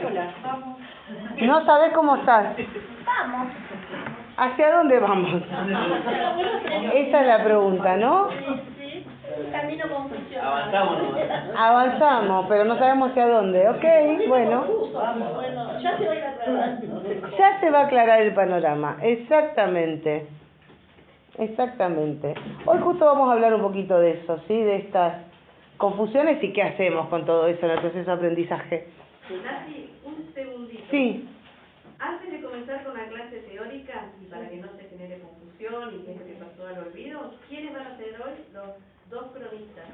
Hola, vamos. ¿No sabés cómo estás? Vamos. ¿Hacia dónde vamos? Esa es la pregunta, ¿no? Sí, camino confusión. Avanzamos nomás. Avanzamos, pero no sabemos hacia dónde. Ok, bueno. Bueno, ya se va a ir aclarando. Ya se va a aclarar el panorama. Exactamente. Exactamente. Hoy justo vamos a hablar un poquito de eso, ¿sí? De estas confusiones y qué hacemos con todo eso en el proceso de aprendizaje. Nati, un segundito. Sí. Antes de comenzar con la clase teórica, y para que no se genere confusión y que se le pasó al olvido, ¿quiénes van a ser hoy los dos cronistas?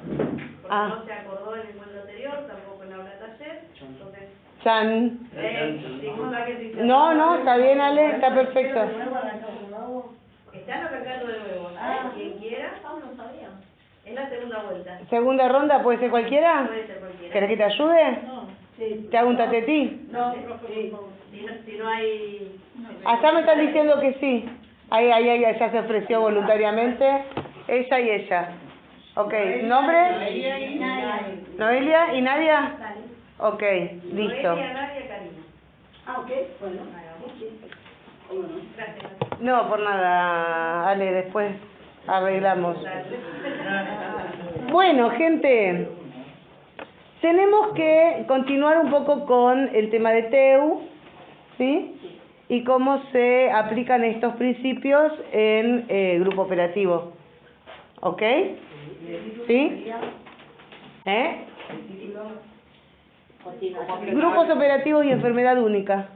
Porque no se acordó en el encuentro anterior, tampoco en la aula taller, entonces... Chan. Disculpa que te... No, está bien, Ale, está perfecto. Están arrancando de nuevo. Quien quiera, No sabía. es la segunda vuelta. Segunda ronda, ¿puede ser cualquiera? Puede ser cualquiera. ¿Querés que te ayude? No, sí. ¿Te hago un tatetí? No, Sí. Si no hay... Acá me están diciendo que sí. Ahí, ella se ofreció voluntariamente. Ella y ella. Ok, ¿nombre? ¿Noelia y Nadia? Ok, listo. Noelia, Nadia, Karina. Ah, ok, bueno. Gracias. No, por nada, Ale, después arreglamos. Bueno, gente, tenemos que continuar un poco con el tema de TEU, ¿sí? Y cómo se aplican estos principios en grupo operativo. ¿Ok? ¿Sí? ¿Eh? Grupos operativos y enfermedad única.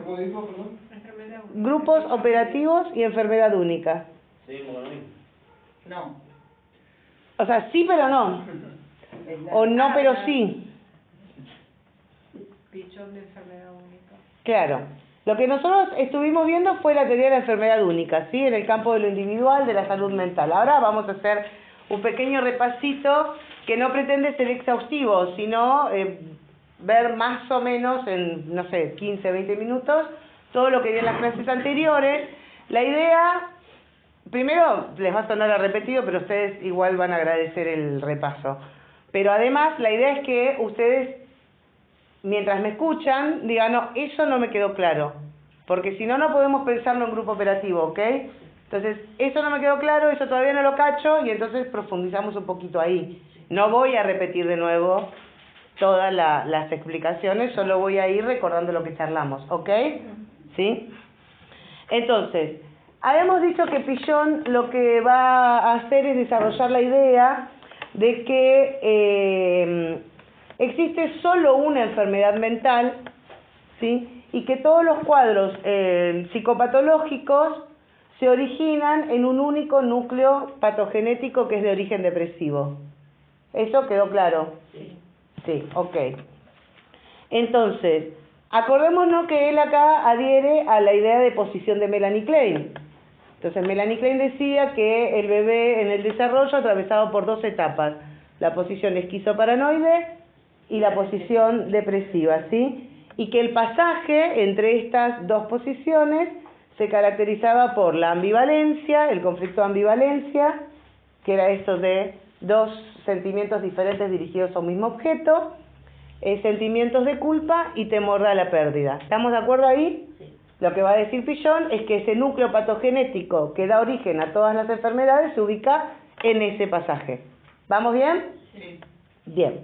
¿Cómo dijo, perdón? Grupos operativos y enfermedad única. Sí, como lo mismo. No. O sea, sí pero no. O no pero sí. Pichón de enfermedad única. Claro. Lo que nosotros estuvimos viendo fue la teoría de la enfermedad única, ¿sí? En el campo de lo individual, de la salud mental. Ahora vamos a hacer un pequeño repasito que no pretende ser exhaustivo, sino ver más o menos en, no sé, 15, 20 minutos todo lo que vi en las clases anteriores. La idea, primero les va a sonar a repetido, pero ustedes igual van a agradecer el repaso. Pero además la idea es que ustedes, mientras me escuchan, digan, no, eso no me quedó claro, porque si no, no podemos pensarlo en grupo operativo, ¿ok? Entonces, eso no me quedó claro, eso todavía no lo cacho, y entonces profundizamos un poquito ahí. No voy a repetir de nuevo todas las explicaciones, solo voy a ir recordando lo que charlamos, ¿ok? ¿Sí? Entonces, habíamos dicho que Pichon lo que va a hacer es desarrollar la idea de que existe solo una enfermedad mental, ¿sí? Y que todos los cuadros psicopatológicos se originan en un único núcleo patogenético que es de origen depresivo. ¿Eso quedó claro? Sí. Sí, ok. Entonces, acordémonos que él acá adhiere a la idea de posición de Melanie Klein. Entonces, Melanie Klein decía que el bebé en el desarrollo atravesado por dos etapas, la posición esquizoparanoide y la posición depresiva, ¿sí? Y que el pasaje entre estas dos posiciones se caracterizaba por la ambivalencia, el conflicto de ambivalencia, que era esto de dos sentimientos diferentes dirigidos a un mismo objeto, sentimientos de culpa y temor a la pérdida. ¿Estamos de acuerdo ahí? Sí. Lo que va a decir Pichon es que ese núcleo patogenético que da origen a todas las enfermedades se ubica en ese pasaje. ¿Vamos bien? Sí. Bien.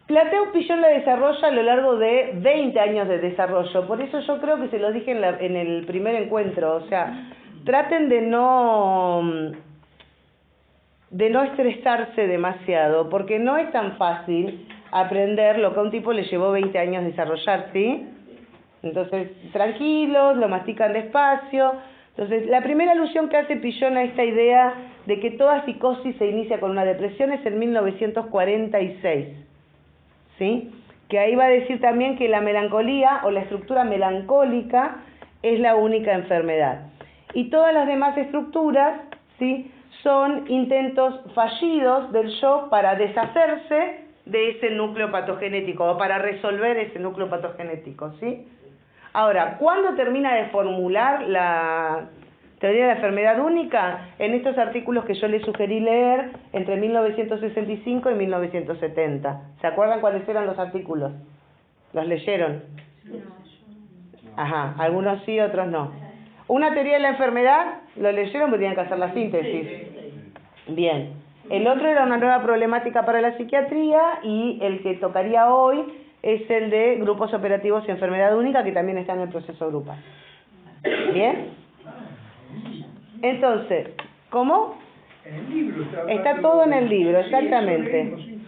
La TEU Pichon la desarrolla a lo largo de 20 años de desarrollo, por eso yo creo que se lo dije en el primer encuentro, o sea, traten de no estresarse demasiado, porque no es tan fácil aprender lo que a un tipo le llevó 20 años desarrollar, ¿sí? Entonces, tranquilos, lo mastican despacio. Entonces, la primera alusión que hace Pichon a esta idea de que toda psicosis se inicia con una depresión es en 1946, ¿sí? Que ahí va a decir también que la melancolía o la estructura melancólica es la única enfermedad. Y todas las demás estructuras, ¿sí?, son intentos fallidos del yo para deshacerse de ese núcleo patogenético o para resolver ese núcleo patogenético, ¿sí? Ahora, ¿cuándo termina de formular la teoría de la enfermedad única? En estos artículos que yo les sugerí leer entre 1965 y 1970. ¿Se acuerdan cuáles eran los artículos? ¿Los leyeron? Ajá, algunos sí, otros no. Una teoría de la enfermedad, lo leyeron porque tenían que hacer la síntesis. Bien. El otro era una nueva problemática para la psiquiatría y el que tocaría hoy es el de grupos operativos y enfermedad única, que también está en el proceso grupal. ¿Bien? Entonces, ¿cómo? En el libro está todo en el libro, exactamente.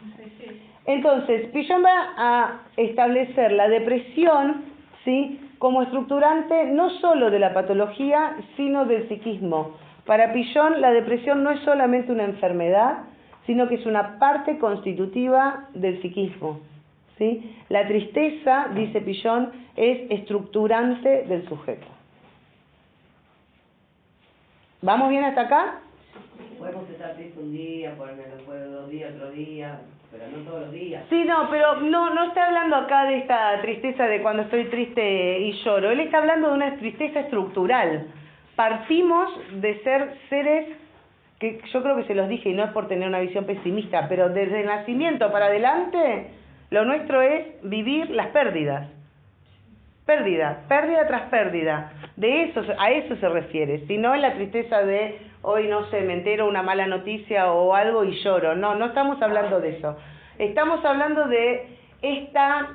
Entonces, Piaget va a establecer la depresión, ¿sí?, como estructurante no solo de la patología, sino del psiquismo. Para Piaget, la depresión no es solamente una enfermedad, sino que es una parte constitutiva del psiquismo, ¿sí? La tristeza, dice Piaget, es estructurante del sujeto. ¿Vamos bien hasta acá? Podemos estar triste un día, ponerme después de 2 días, otro día, pero no todos los días. Sí, no, pero no está hablando acá de esta tristeza de cuando estoy triste y lloro. Él está hablando de una tristeza estructural. Partimos de ser seres, que yo creo que se los dije y no es por tener una visión pesimista, pero desde el nacimiento para adelante, lo nuestro es vivir las pérdidas. Pérdida tras pérdida. A eso se refiere. Si no es la tristeza de hoy, no sé, me entero una mala noticia o algo y lloro. No estamos hablando de eso. Estamos hablando de esta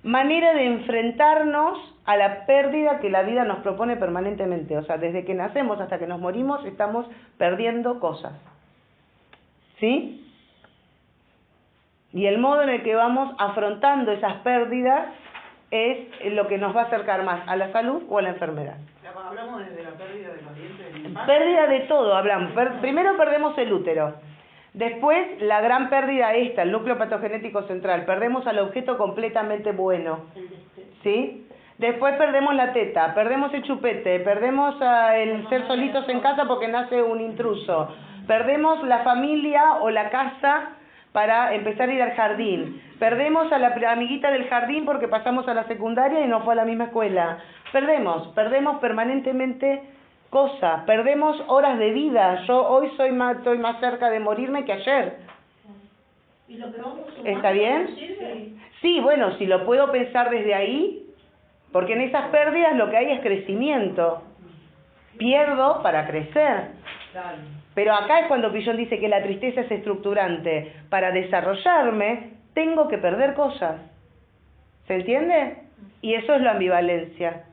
manera de enfrentarnos a la pérdida que la vida nos propone permanentemente. O sea, desde que nacemos hasta que nos morimos estamos perdiendo cosas. ¿Sí? Y el modo en el que vamos afrontando esas pérdidas es lo que nos va a acercar más a la salud o a la enfermedad. Hablamos desde la pérdida de los dientes del infarto. Pérdida de todo, hablamos. Primero perdemos el útero. Después, la gran pérdida el núcleo patogenético central. Perdemos al objeto completamente bueno. ¿Sí? Después perdemos la teta, perdemos el chupete, perdemos el ser solitos en casa porque nace un intruso. Perdemos la familia o la casa para empezar a ir al jardín. Perdemos a la amiguita del jardín porque pasamos a la secundaria y no fue a la misma escuela. Perdemos permanentemente cosas, perdemos horas de vida. Yo hoy estoy más cerca de morirme que ayer. ¿Y lo que vamos sumando ¿Está bien? sirve? Sí, bueno, si lo puedo pensar desde ahí, porque en esas pérdidas lo que hay es crecimiento. Pierdo para crecer. Pero acá es cuando Piaget dice que la tristeza es estructurante. Para desarrollarme, tengo que perder cosas. ¿Se entiende? Y eso es la ambivalencia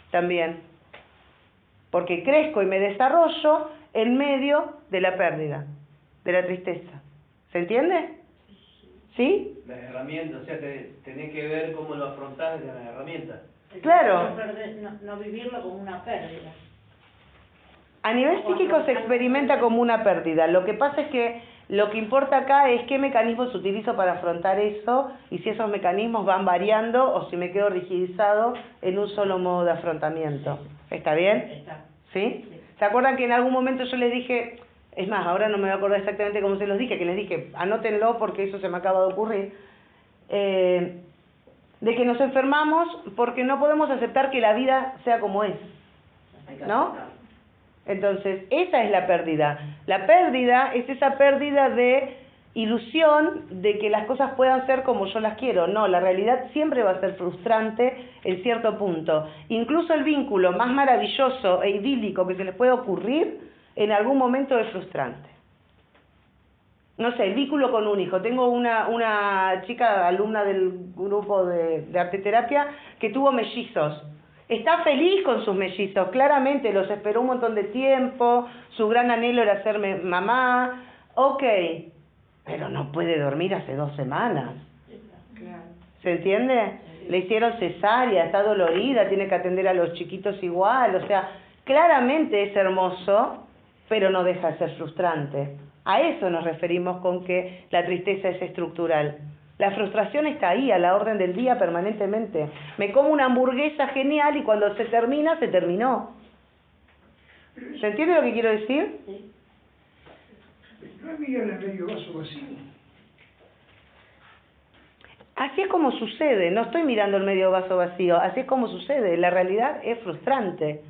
también. Porque crezco y me desarrollo en medio de la pérdida, de la tristeza. ¿Se entiende? ¿Sí? Las herramientas, o sea, tenés que ver cómo lo afrontás desde las herramientas. Claro. No vivirlo como una pérdida. A nivel psíquico se experimenta como una pérdida. Lo que pasa es que lo que importa acá es qué mecanismos utilizo para afrontar eso y si esos mecanismos van variando o si me quedo rigidizado en un solo modo de afrontamiento. ¿Está bien? Está. ¿Sí? ¿Se acuerdan que en algún momento yo les dije, es más, ahora no me voy a acordar exactamente cómo se los dije, que les dije, anótenlo porque eso se me acaba de ocurrir, de que nos enfermamos porque no podemos aceptar que la vida sea como es, ¿no? Entonces, esa es la pérdida. La pérdida es esa pérdida de ilusión de que las cosas puedan ser como yo las quiero. No, la realidad siempre va a ser frustrante en cierto punto. Incluso el vínculo más maravilloso e idílico que se les puede ocurrir, en algún momento es frustrante. No sé, el vínculo con un hijo. Tengo una chica alumna del grupo de arteterapia que tuvo mellizos. Está feliz con sus mellizos, claramente los esperó un montón de tiempo, su gran anhelo era ser mamá, ok, pero no puede dormir hace 2 semanas. ¿Se entiende? Le hicieron cesárea, está dolorida, tiene que atender a los chiquitos igual, o sea, claramente es hermoso, pero no deja de ser frustrante. A eso nos referimos con que la tristeza es estructural. La frustración está ahí, a la orden del día permanentemente. Me como una hamburguesa genial y cuando se termina, se terminó. ¿Se entiende lo que quiero decir? Sí. No es mirar el medio vaso vacío. Así es como sucede, no estoy mirando el medio vaso vacío, así es como sucede, la realidad es frustrante.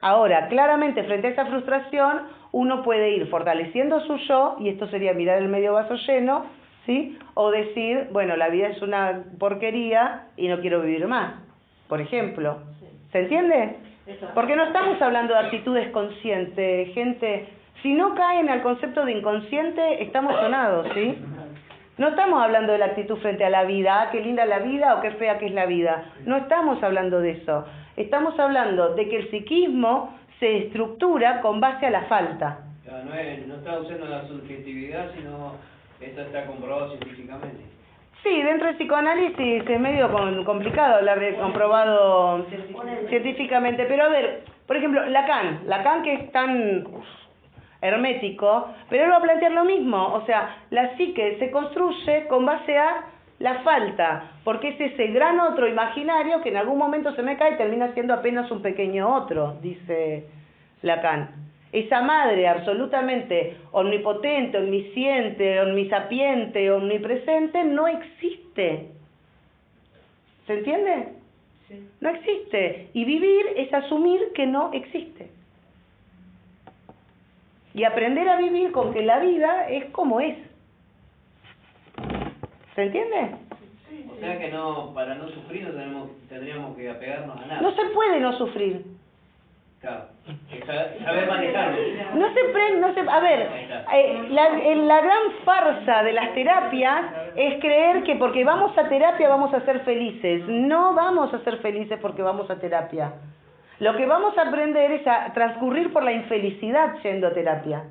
Ahora, claramente frente a esa frustración, uno puede ir fortaleciendo su yo, y esto sería mirar el medio vaso lleno, ¿sí? O decir, bueno, la vida es una porquería y no quiero vivir más, por ejemplo. ¿Se entiende? Porque no estamos hablando de actitudes conscientes, gente. Si no caen al concepto de inconsciente, estamos sonados, ¿sí? No estamos hablando de la actitud frente a la vida, ah, qué linda la vida o qué fea que es la vida. No estamos hablando de eso. Estamos hablando de que el psiquismo se estructura con base a la falta. Claro, no está usando la subjetividad, sino esto está comprobado científicamente. Sí, dentro del psicoanálisis es medio complicado hablar de comprobado científicamente, pero a ver, por ejemplo, Lacan que es tan hermético, pero él va a plantear lo mismo, o sea, la psique se construye con base a la falta, porque es ese gran otro imaginario que en algún momento se me cae y termina siendo apenas un pequeño otro, dice Lacan. Esa madre absolutamente omnipotente, omnisciente, omnisapiente, omnipresente, no existe. ¿Se entiende? Sí. No existe. Y vivir es asumir que no existe. Y aprender a vivir con que la vida es como es. ¿Se entiende? O sea que no, para no sufrir no tendríamos que apegarnos a nada. No se puede no sufrir. Claro, saber manejarlo. A ver, la gran farsa de las terapias es creer que porque vamos a terapia vamos a ser felices. No vamos a ser felices porque vamos a terapia. Lo que vamos a aprender es a transcurrir por la infelicidad yendo a terapia.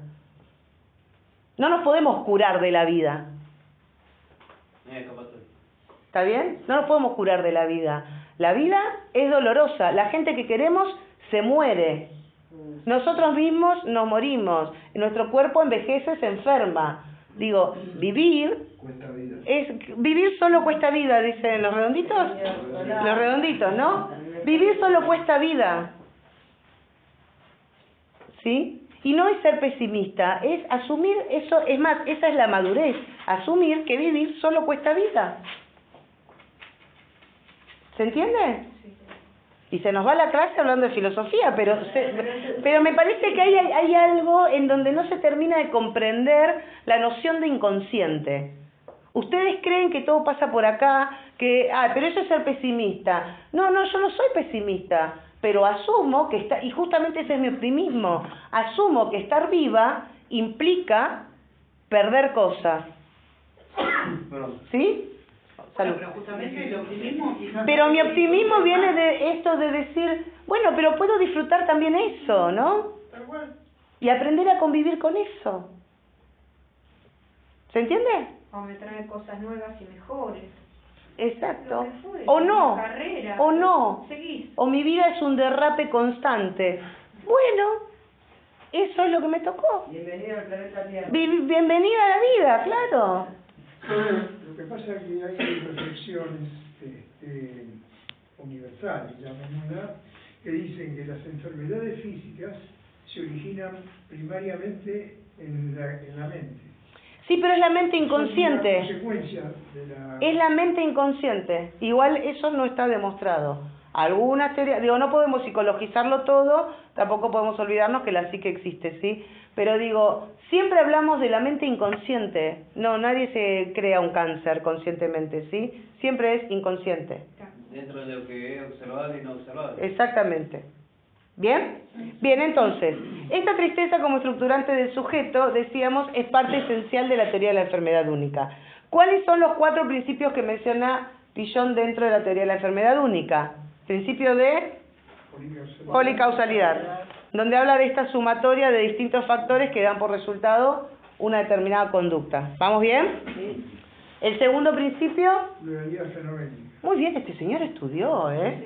No nos podemos curar de la vida. ¿Está bien? No nos podemos curar de la vida. La vida es dolorosa. La gente que queremos se muere. Nosotros mismos nos morimos. Nuestro cuerpo envejece, se enferma. Digo, vivir solo cuesta vida, dicen los redonditos. Los redonditos, ¿no? Vivir solo cuesta vida. ¿Sí? Y no es ser pesimista, es asumir eso, es más, esa es la madurez, asumir que vivir solo cuesta vida. ¿Se entiende? Y se nos va la clase hablando de filosofía, pero me parece que hay algo en donde no se termina de comprender la noción de inconsciente. Ustedes creen que todo pasa por acá, pero eso es ser pesimista. No, yo no soy pesimista, pero asumo que y justamente ese es mi optimismo, asumo que estar viva implica perder cosas. ¿Sí? Salud. Pero justamente el optimismo quizás... Pero mi optimismo viene de esto de decir, bueno, pero puedo disfrutar también eso, ¿no? Y aprender a convivir con eso. ¿Se entiende? O me trae cosas nuevas y mejores. Exacto. Fuere, O no. Carrera, o no. Seguís. O mi vida es un derrape constante. Bueno, eso es lo que me tocó. Bienvenida al planeta Tierra. Bienvenida a la vida, claro. Lo que pasa es que hay reflexiones universales, llamémoslas, que dicen que las enfermedades físicas se originan primariamente en la mente. Sí, pero es la mente inconsciente. Es una consecuencia de la... Es la mente inconsciente. Igual eso no está demostrado. Algunas teorías, no podemos psicologizarlo todo, tampoco podemos olvidarnos que la psique existe, ¿sí? Pero digo, siempre hablamos de la mente inconsciente. No, nadie se crea un cáncer conscientemente, ¿sí? Siempre es inconsciente. Dentro de lo que es observable y no observable. Exactamente. ¿Bien? Bien, entonces, esta tristeza como estructurante del sujeto, decíamos, es parte esencial de la teoría de la enfermedad única. ¿Cuáles son los 4 principios que menciona Pillon dentro de la teoría de la enfermedad única? Principio de policausalidad, donde habla de esta sumatoria de distintos factores que dan por resultado una determinada conducta. ¿Vamos bien? Sí. El segundo principio... Pluralidad fenoménica. Muy bien, este señor estudió, ¿eh?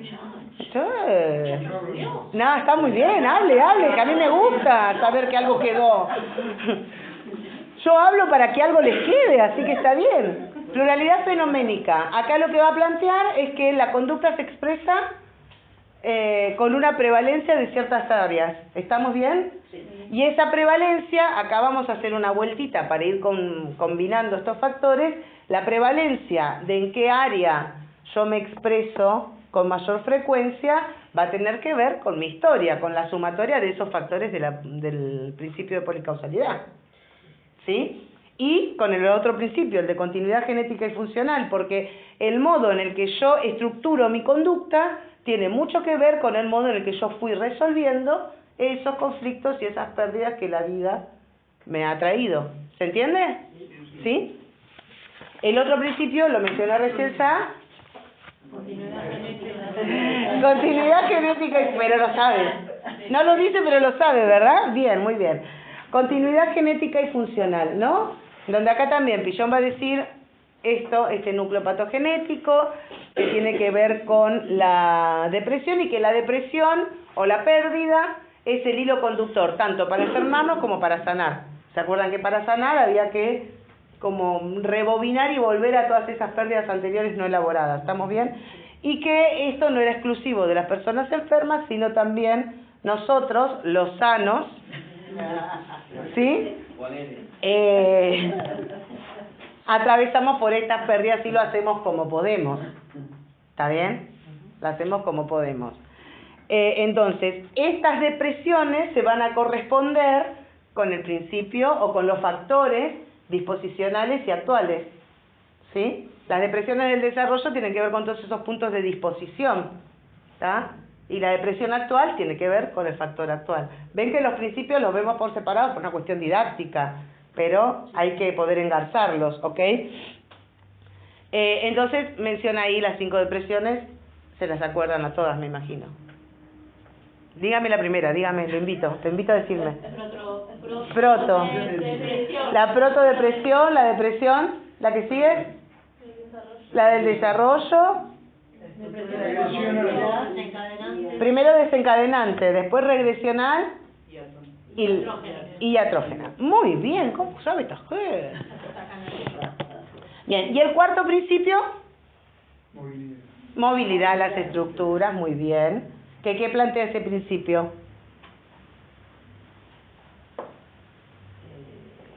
No, está muy bien, hable, que a mí me gusta saber que algo quedó. Yo hablo para que algo les quede, así que está bien. Pluralidad fenoménica. Acá lo que va a plantear es que la conducta se expresa con una prevalencia de ciertas áreas. ¿Estamos bien? Sí. Y esa prevalencia, acá vamos a hacer una vueltita para ir combinando estos factores. La prevalencia de en qué área yo me expreso con mayor frecuencia va a tener que ver con mi historia, con la sumatoria de esos factores del principio de policausalidad. ¿Sí? y con el otro principio, el de continuidad genética y funcional, porque el modo en el que yo estructuro mi conducta tiene mucho que ver con el modo en el que yo fui resolviendo esos conflictos y esas pérdidas que la vida me ha traído. ¿Se entiende? ¿Sí? El otro principio lo mencionó recién Sa. Continuidad genética, pero lo sabe. No lo dice, pero lo sabe, ¿verdad? Bien, muy bien. Continuidad genética y funcional, ¿no? Donde acá también Pillon va a decir esto, este núcleo patogenético, que tiene que ver con la depresión y que la depresión o la pérdida es el hilo conductor, tanto para enfermarnos como para sanar. ¿Se acuerdan que para sanar había que como rebobinar y volver a todas esas pérdidas anteriores no elaboradas? ¿Estamos bien? Y que esto no era exclusivo de las personas enfermas, sino también nosotros, los sanos, ¿sí? Atravesamos por estas pérdidas y lo hacemos como podemos. ¿Está bien? Lo hacemos como podemos. Entonces, estas depresiones se van a corresponder con el principio o con los factores disposicionales y actuales. ¿Sí? Las depresiones del desarrollo tienen que ver con todos esos puntos de disposición. ¿Está? Y la depresión actual tiene que ver con el factor actual. Ven que los principios los vemos por separado por una cuestión didáctica, pero hay que poder engarzarlos, ¿ok? Entonces menciona ahí las 5 depresiones, se las acuerdan a todas, me imagino. Dígame la primera, dígame, te invito a decirme. Proto. La protodepresión, la depresión, ¿la que sigue? La del desarrollo. Primero desencadenante, después regresional y atrógena. Muy bien, ¿cómo sabe esta gente? Bien, y el cuarto principio, movilidad de las estructuras, muy bien. ¿Qué plantea ese principio?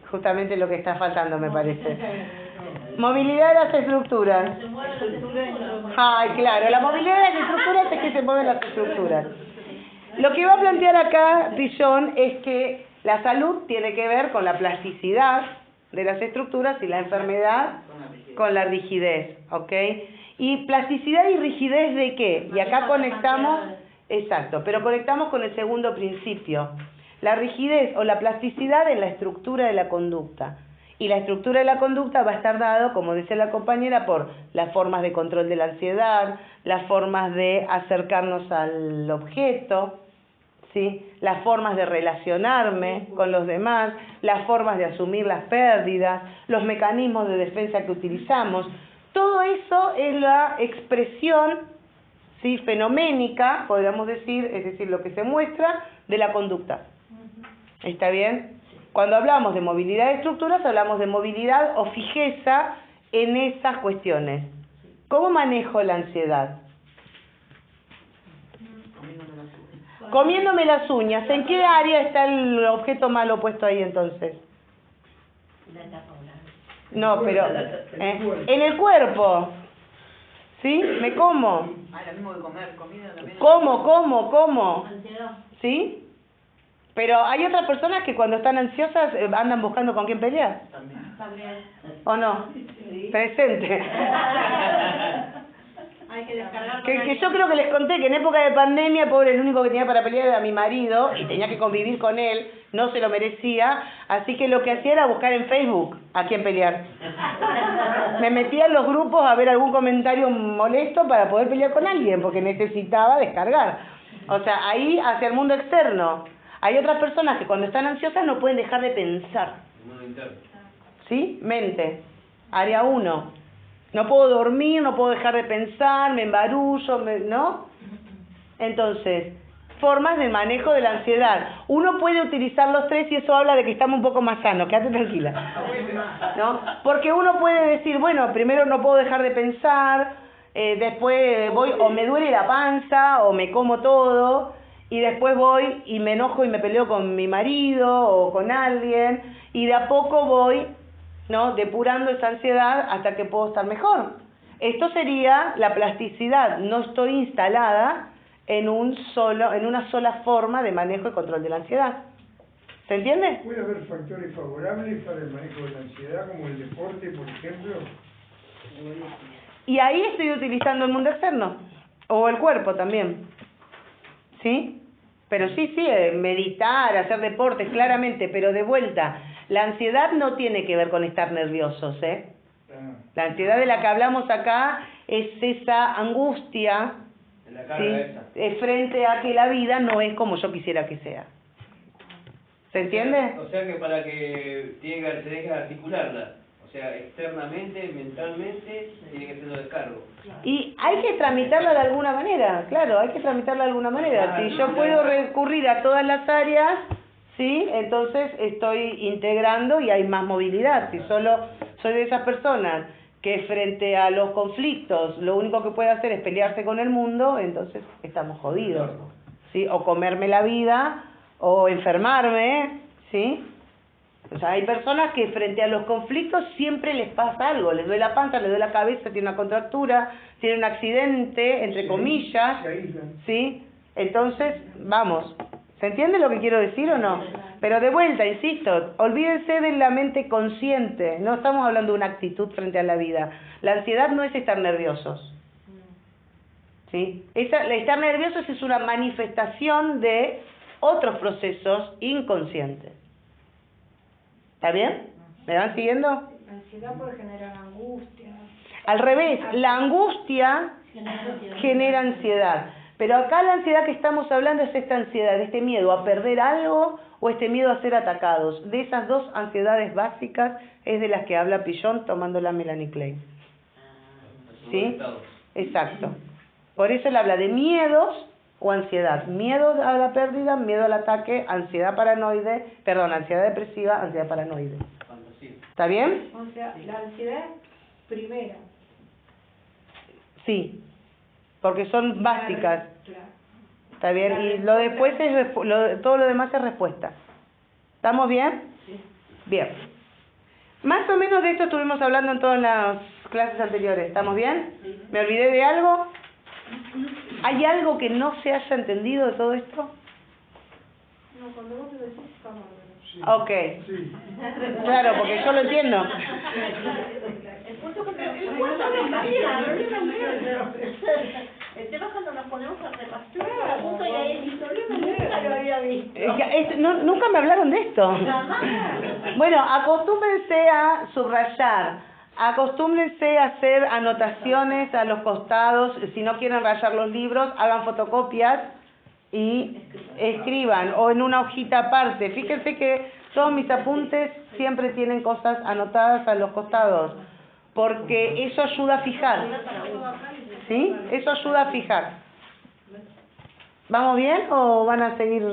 Justamente lo que está faltando, me parece. Movilidad de las estructuras. Ay, claro, la movilidad de las estructuras es que se mueven las estructuras. Lo que va a plantear acá Pillon es que la salud tiene que ver con la plasticidad de las estructuras y la enfermedad con la rigidez, ¿ok? ¿Y plasticidad y rigidez de qué? Y acá conectamos, exacto, pero conectamos con el segundo principio. La rigidez o la plasticidad en la estructura de la conducta. Y la estructura de la conducta va a estar dado, como dice la compañera, por las formas de control de la ansiedad, las formas de acercarnos al objeto, ¿sí? Las formas de relacionarme con los demás, las formas de asumir las pérdidas, los mecanismos de defensa que utilizamos. Todo eso es la expresión, ¿sí? Fenoménica, podríamos decir, es decir, lo que se muestra de la conducta. ¿Está bien? Cuando hablamos de movilidad de estructuras, hablamos de movilidad o fijeza en esas cuestiones. ¿Cómo manejo la ansiedad? Comiéndome las uñas. ¿En qué área está el objeto malo puesto ahí entonces? No, pero en el cuerpo. ¿Sí? ¿Me como? Ah, lo mismo que comer, comida también. ¿Cómo? ¿Sí? Pero hay otras personas que cuando están ansiosas andan buscando con quién pelear. También. ¿O no? Presente. Hay que descargar. Que yo creo que les conté que en época de pandemia, pobre, el único que tenía para pelear era mi marido y tenía que convivir con él, no se lo merecía, así que lo que hacía era buscar en Facebook a quién pelear. Me metía en los grupos a ver algún comentario molesto para poder pelear con alguien, porque necesitaba descargar. O sea, ahí hacia el mundo externo. Hay otras personas que cuando están ansiosas no pueden dejar de pensar. ¿Sí? Mente. Área 1. No puedo dormir, no puedo dejar de pensar, me embarullo, ¿no? Entonces, formas de manejo de la ansiedad. Uno puede utilizar los tres y eso habla de que estamos un poco más sanos, quédate tranquila. ¿No? Porque uno puede decir, bueno, primero no puedo dejar de pensar, después voy o me duele la panza o me como todo, y después voy y me enojo y me peleo con mi marido o con alguien, y de a poco voy, ¿no?, depurando esa ansiedad hasta que puedo estar mejor. Esto sería la plasticidad. No estoy instalada en una sola forma de manejo y control de la ansiedad. ¿Se entiende? ¿Puede haber factores favorables para el manejo de la ansiedad, como el deporte, por ejemplo? Y ahí estoy utilizando el mundo externo, o el cuerpo también, ¿sí? Pero sí, meditar, hacer deportes, claramente, pero de vuelta, la ansiedad no tiene que ver con estar nerviosos, ¿eh? La ansiedad de la que hablamos acá es esa angustia, En la carga ¿sí? esa. Frente a que la vida no es como yo quisiera que sea. ¿Se entiende? O sea que para que se deje de articularla, o sea, externamente, mentalmente, tiene que ser un descargo. Y hay que tramitarla de alguna manera, claro, hay que tramitarla de alguna manera. Si yo puedo recurrir a todas las áreas, ¿sí? Entonces estoy integrando y hay más movilidad. Si solo soy de esas personas que frente a los conflictos lo único que puede hacer es pelearse con el mundo, entonces estamos jodidos, ¿sí? O comerme la vida, o enfermarme, ¿sí? O sea, hay personas que frente a los conflictos siempre les pasa algo, les duele la panza, les duele la cabeza, tiene una contractura, tiene un accidente, entre comillas, Se aíslan. ¿sí? Entonces, vamos, ¿se entiende lo que quiero decir o no? Pero de vuelta, insisto, olvídense de la mente consciente, no estamos hablando de una actitud frente a la vida. La ansiedad no es estar nerviosos, ¿sí? Estar nerviosos es una manifestación de otros procesos inconscientes. ¿Está bien? ¿Me van siguiendo? La ansiedad puede generar angustia. Al revés, la angustia genera ansiedad. Pero acá la ansiedad que estamos hablando es esta ansiedad, este miedo a perder algo o este miedo a ser atacados. De esas dos ansiedades básicas es de las que habla Pillon tomando la Melanie Klein. ¿Sí? Exacto. Por eso él habla de miedos o ansiedad. Miedo a la pérdida, miedo al ataque, ansiedad ansiedad depresiva, ansiedad paranoide. Fantasía. ¿Está bien? O sea, la ansiedad primera. Sí, porque son básicas. Claro. ¿Está bien? Y lo después es todo lo demás es respuesta. ¿Estamos bien? Sí. Bien. Más o menos de esto estuvimos hablando en todas las clases anteriores. ¿Estamos bien? ¿Me olvidé de algo? ¿Hay algo que no se haya entendido de todo esto? No, cuando vos lo decís, estamos bien. Sí. Ok. Sí. Claro, porque yo lo entiendo. El punto que el tema es cuando nos ponemos a repasar cada punto y ahí mi problema nunca lo había visto. Nunca me hablaron de esto. Jamás. Bueno, acostúmbrense a subrayar, acostúmbrense a hacer anotaciones a los costados. Si no quieren rayar los libros, hagan fotocopias y escriban, o en una hojita aparte. Fíjense que todos mis apuntes siempre tienen cosas anotadas a los costados, porque eso ayuda a fijar. ¿Sí? Eso ayuda a fijar. ¿Vamos bien o van a seguir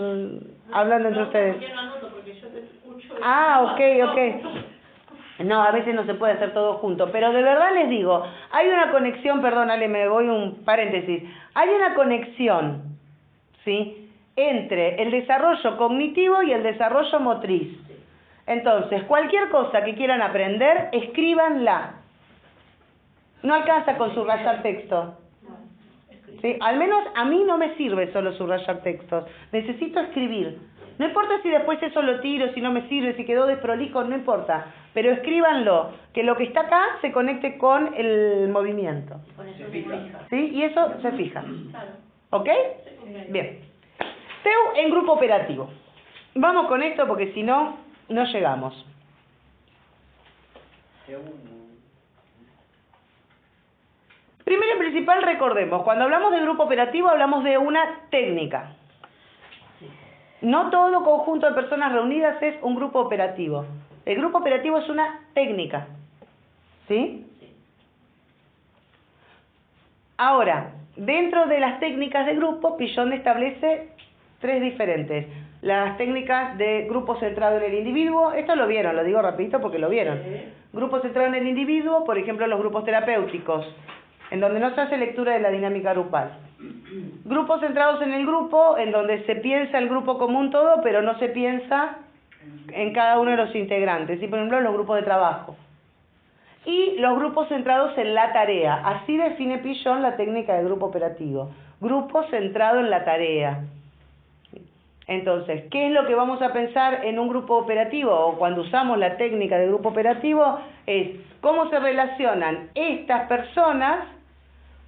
hablando entre ustedes? Yo no anoto porque yo te escucho. Ah, ok. No, a veces no se puede hacer todo junto, pero de verdad les digo, hay una conexión, perdónale, me voy un paréntesis, hay una conexión, ¿sí?, entre el desarrollo cognitivo y el desarrollo motriz. Entonces, cualquier cosa que quieran aprender, escríbanla. No alcanza con subrayar texto. ¿Sí? Al menos a mí no me sirve solo subrayar textos. Necesito escribir. No importa si después eso lo tiro, si no me sirve, si quedó desprolijo, no importa. Pero escríbanlo, que lo que está acá se conecte con el movimiento. Con eso se fija. ¿Sí? Y eso se fija. Claro. ¿Ok? Bien. TEU en grupo operativo. Vamos con esto porque si no, no llegamos. Primero y principal, recordemos, cuando hablamos de grupo operativo hablamos de una técnica. No todo conjunto de personas reunidas es un grupo operativo. El grupo operativo es una técnica. ¿Sí? Ahora, dentro de las técnicas de grupo, Pillon establece 3 diferentes. Las técnicas de grupo centrado en el individuo, esto lo vieron, lo digo rapidito porque lo vieron. Grupo centrado en el individuo, por ejemplo, los grupos terapéuticos, en donde no se hace lectura de la dinámica grupal. Grupos centrados en el grupo, en donde se piensa el grupo como un todo, pero no se piensa en cada uno de los integrantes. Y por ejemplo, los grupos de trabajo. Y los grupos centrados en la tarea. Así define Pillon la técnica de grupo operativo. Grupo centrado en la tarea. Entonces, ¿qué es lo que vamos a pensar en un grupo operativo o cuando usamos la técnica de grupo operativo? Es cómo se relacionan estas personas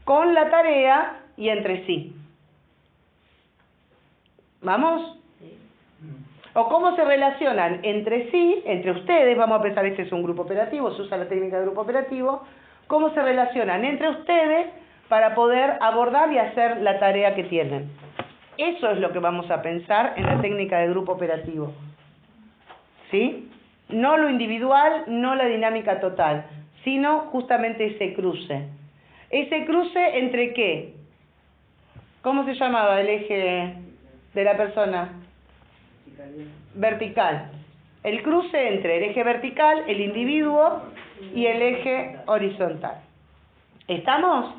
con la tarea y entre sí. ¿Vamos? O cómo se relacionan entre sí, entre ustedes, vamos a pensar, este es un grupo operativo, se usa la técnica de grupo operativo, cómo se relacionan entre ustedes para poder abordar y hacer la tarea que tienen. Eso es lo que vamos a pensar en la técnica de grupo operativo. ¿Sí? No lo individual, no la dinámica total, sino justamente ese cruce. ¿Ese cruce entre qué? ¿Cómo se llamaba el eje de la persona? Vertical. El cruce entre el eje vertical, el individuo, y el eje horizontal. ¿Estamos?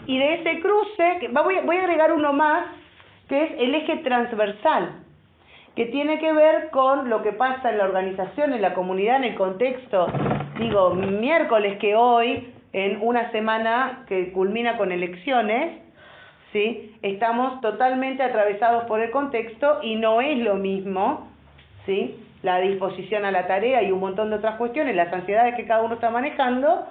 Y de ese cruce, voy a agregar uno más, que es el eje transversal, que tiene que ver con lo que pasa en la organización, en la comunidad, en el contexto. Digo, miércoles que hoy, en una semana que culmina con elecciones, ¿sí? Estamos totalmente atravesados por el contexto y no es lo mismo, ¿sí? La disposición a la tarea y un montón de otras cuestiones, las ansiedades que cada uno está manejando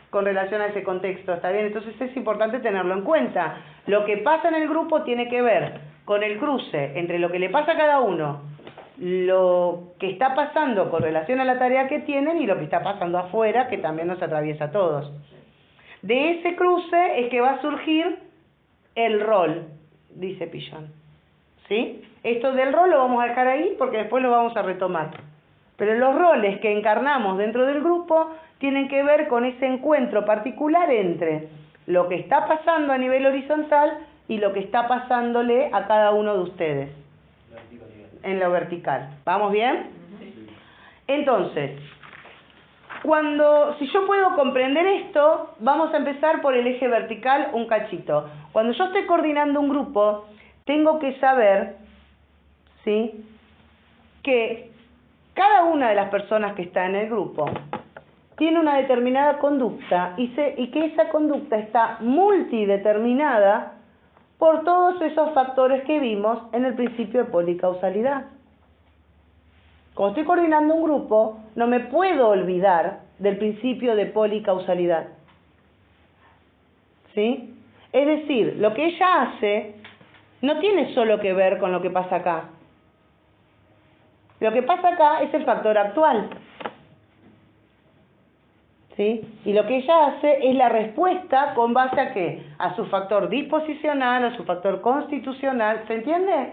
con relación a ese contexto, ¿está bien? Entonces es importante tenerlo en cuenta. Lo que pasa en el grupo tiene que ver con el cruce entre lo que le pasa a cada uno, lo que está pasando con relación a la tarea que tienen y lo que está pasando afuera, que también nos atraviesa a todos. De ese cruce es que va a surgir el rol, dice Pillon. ¿Sí? Esto del rol lo vamos a dejar ahí porque después lo vamos a retomar. Pero los roles que encarnamos dentro del grupo tienen que ver con ese encuentro particular entre lo que está pasando a nivel horizontal y lo que está pasándole a cada uno de ustedes en lo vertical. ¿Vamos bien? Entonces, si yo puedo comprender esto, vamos a empezar por el eje vertical un cachito. Cuando yo estoy coordinando un grupo, tengo que saber, ¿sí?, que cada una de las personas que está en el grupo tiene una determinada conducta y que esa conducta está multideterminada por todos esos factores que vimos en el principio de policausalidad. Cuando estoy coordinando un grupo, no me puedo olvidar del principio de policausalidad. ¿Sí? Es decir, lo que ella hace no tiene solo que ver con lo que pasa acá. Lo que pasa acá es el factor actual. ¿Sí? Y lo que ella hace es la respuesta con base a ¿qué? A su factor disposicional, a su factor constitucional. ¿Se entiende?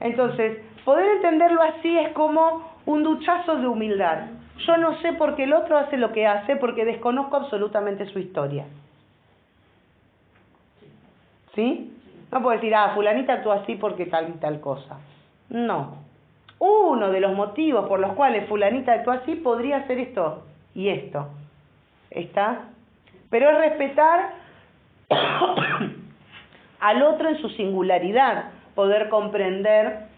Entonces, poder entenderlo así es como un duchazo de humildad. Yo no sé por qué el otro hace lo que hace porque desconozco absolutamente su historia. ¿Sí? No puedo decir, fulanita actúa así porque tal y tal cosa. No. Uno de los motivos por los cuales fulanita actúa así podría ser esto y esto. ¿Está? Pero es respetar al otro en su singularidad, poder comprender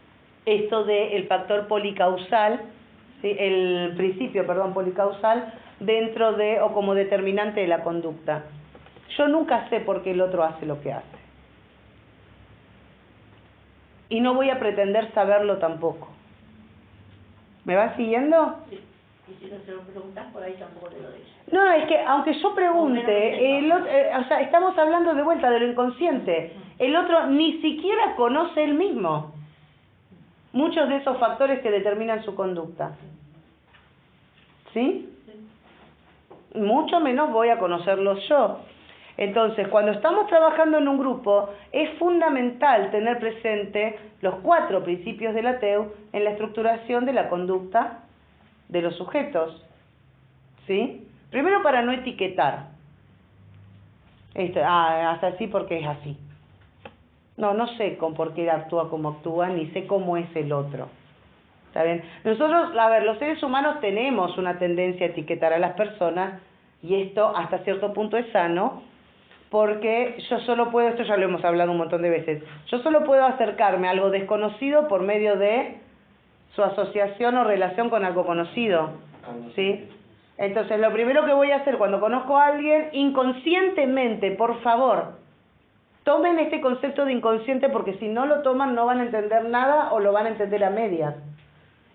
esto del factor policausal, ¿sí? El principio, policausal dentro de o como determinante de la conducta. Yo nunca sé por qué el otro hace lo que hace. Y no voy a pretender saberlo tampoco. ¿Me vas siguiendo? Sí. Y si no se lo preguntas por ahí tampoco te lo dices. No, es que aunque yo pregunte, o sea, estamos hablando de vuelta de lo inconsciente. El otro ni siquiera conoce él mismo muchos de esos factores que determinan su conducta. ¿Sí? Mucho menos voy a conocerlos yo. Entonces, cuando estamos trabajando en un grupo, es fundamental tener presente los 4 principios de la TEU en la estructuración de la conducta de los sujetos. ¿Sí? Primero, para no etiquetar. Hasta así porque es así. No sé por qué actúa como actúa, ni sé cómo es el otro. ¿Está bien? Nosotros, los seres humanos tenemos una tendencia a etiquetar a las personas, y esto hasta cierto punto es sano, porque yo solo puedo, esto ya lo hemos hablado un montón de veces, yo solo puedo acercarme a algo desconocido por medio de su asociación o relación con algo conocido. ¿Sí? Entonces, lo primero que voy a hacer cuando conozco a alguien, inconscientemente, por favor, Tomen este concepto de inconsciente porque si no lo toman no van a entender nada o lo van a entender a medias.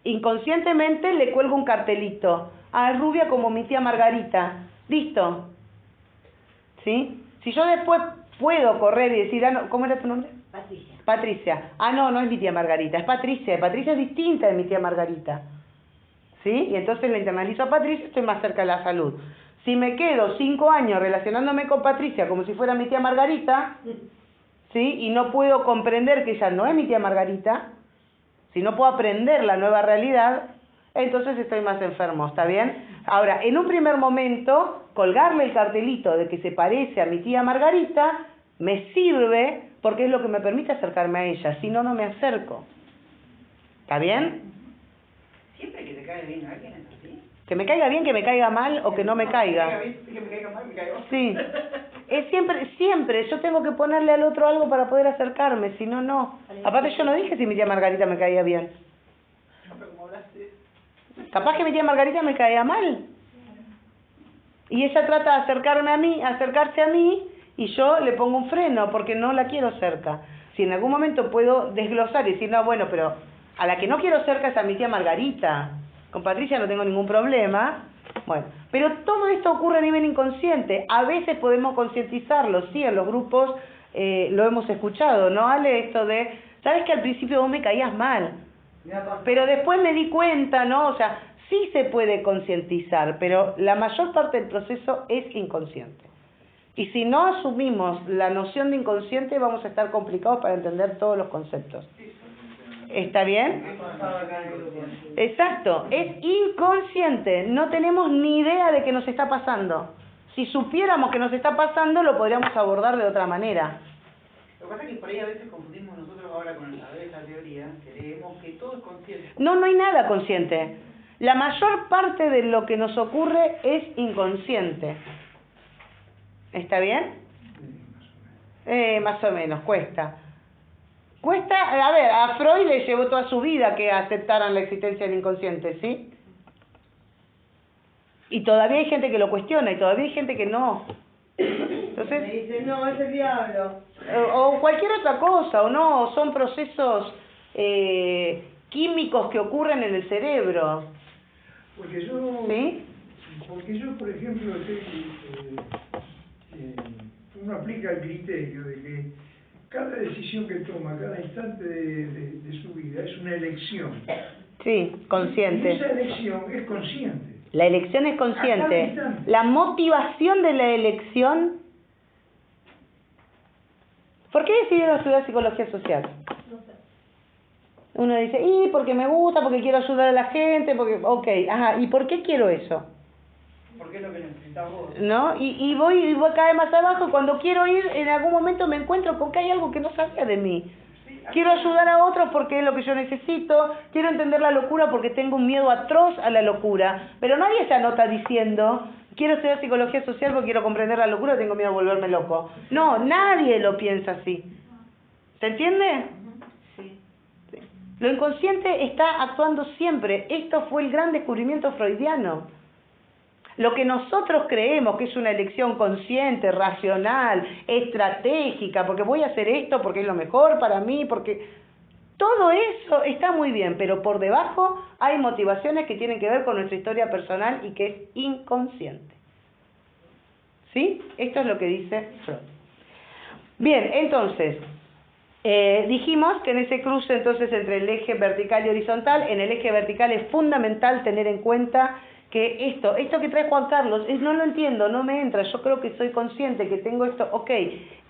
Inconscientemente le cuelgo un cartelito. Ah, es rubia como mi tía Margarita. Listo. ¿Sí? Si yo después puedo correr y decir, ah, no, ¿cómo era tu nombre? Patricia. Patricia. Ah, no, no es mi tía Margarita, es Patricia. Patricia es distinta de mi tía Margarita. ¿Sí? Y entonces le internalizo a Patricia, estoy más cerca de la salud. Si me quedo 5 años relacionándome con Patricia como si fuera mi tía Margarita, ¿sí? Y no puedo comprender que ella no es mi tía Margarita, si no puedo aprender la nueva realidad, entonces estoy más enfermo, ¿está bien? Ahora, en un primer momento, colgarle el cartelito de que se parece a mi tía Margarita me sirve porque es lo que me permite acercarme a ella, si no, no me acerco. ¿Está bien? Siempre que te cae bien alguien es así. Que me caiga bien, que me caiga mal o que no me caiga. Que me caiga mal, me caiga mal. Sí. Es siempre, yo tengo que ponerle al otro algo para poder acercarme, si no, no. Aparte yo no dije si mi tía Margarita me caía bien. No, pero como hablaste. Capaz que mi tía Margarita me caía mal. Y ella trata de acercarse a mí, y yo le pongo un freno porque no la quiero cerca. Si en algún momento puedo desglosar y decir, no, bueno, pero a la que no quiero cerca es a mi tía Margarita. Con Patricia no tengo ningún problema. Bueno, pero todo esto ocurre a nivel inconsciente. A veces podemos concientizarlo, sí, en los grupos lo hemos escuchado, ¿no, Ale? Esto de, ¿sabes que al principio vos me caías mal? Pero después me di cuenta, ¿no? O sea, sí se puede concientizar, pero la mayor parte del proceso es inconsciente. Y si no asumimos la noción de inconsciente, vamos a estar complicados para entender todos los conceptos. ¿Está bien? Exacto, es inconsciente, no tenemos ni idea de que nos está pasando. Si supiéramos que nos está pasando, lo podríamos abordar de otra manera. Lo que pasa es que por ahí a veces confundimos nosotros ahora con esa teoría, creemos que todo es consciente. No, no hay nada consciente. La mayor parte de lo que nos ocurre es inconsciente. ¿Está bien? Más o menos, cuesta. A ver, a Freud le llevó toda su vida que aceptaran la existencia del inconsciente, ¿sí? Y todavía hay gente que lo cuestiona y todavía hay gente que no. Entonces, Me dice, no, es el diablo. o cualquier otra cosa, o no, son procesos químicos que ocurren en el cerebro. Porque yo, ¿Sí? por ejemplo, uno aplica el criterio de que cada decisión que toma, cada instante de su vida es una elección. Sí, consciente. Y esa elección es consciente. La elección es A cada consciente. instante. La motivación de la elección. ¿Por qué decidieron estudiar psicología social? Uno dice, y porque me gusta, porque quiero ayudar a la gente, porque, ok, ajá, ¿y por qué quiero eso? Porque es lo que necesitas vos. ¿No? Y voy cada vez más abajo, cuando quiero ir, en algún momento me encuentro con que hay algo que no sabía de mí. Quiero ayudar a otros porque es lo que yo necesito, quiero entender la locura porque tengo un miedo atroz a la locura, pero nadie se anota diciendo, quiero estudiar psicología social porque quiero comprender la locura, tengo miedo a volverme loco. No, nadie lo piensa así. ¿Se entiende? Sí. Sí. Lo inconsciente está actuando siempre. Esto fue el gran descubrimiento freudiano. Lo que nosotros creemos que es una elección consciente, racional, estratégica, porque voy a hacer esto porque es lo mejor para mí, porque todo eso está muy bien, pero por debajo hay motivaciones que tienen que ver con nuestra historia personal y que es inconsciente. ¿Sí? Esto es lo que dice Freud. Bien, entonces, dijimos que en ese cruce entonces entre el eje vertical y horizontal, en el eje vertical es fundamental tener en cuenta que esto que trae Juan Carlos, no lo entiendo, no me entra, yo creo que soy consciente que tengo esto, ok,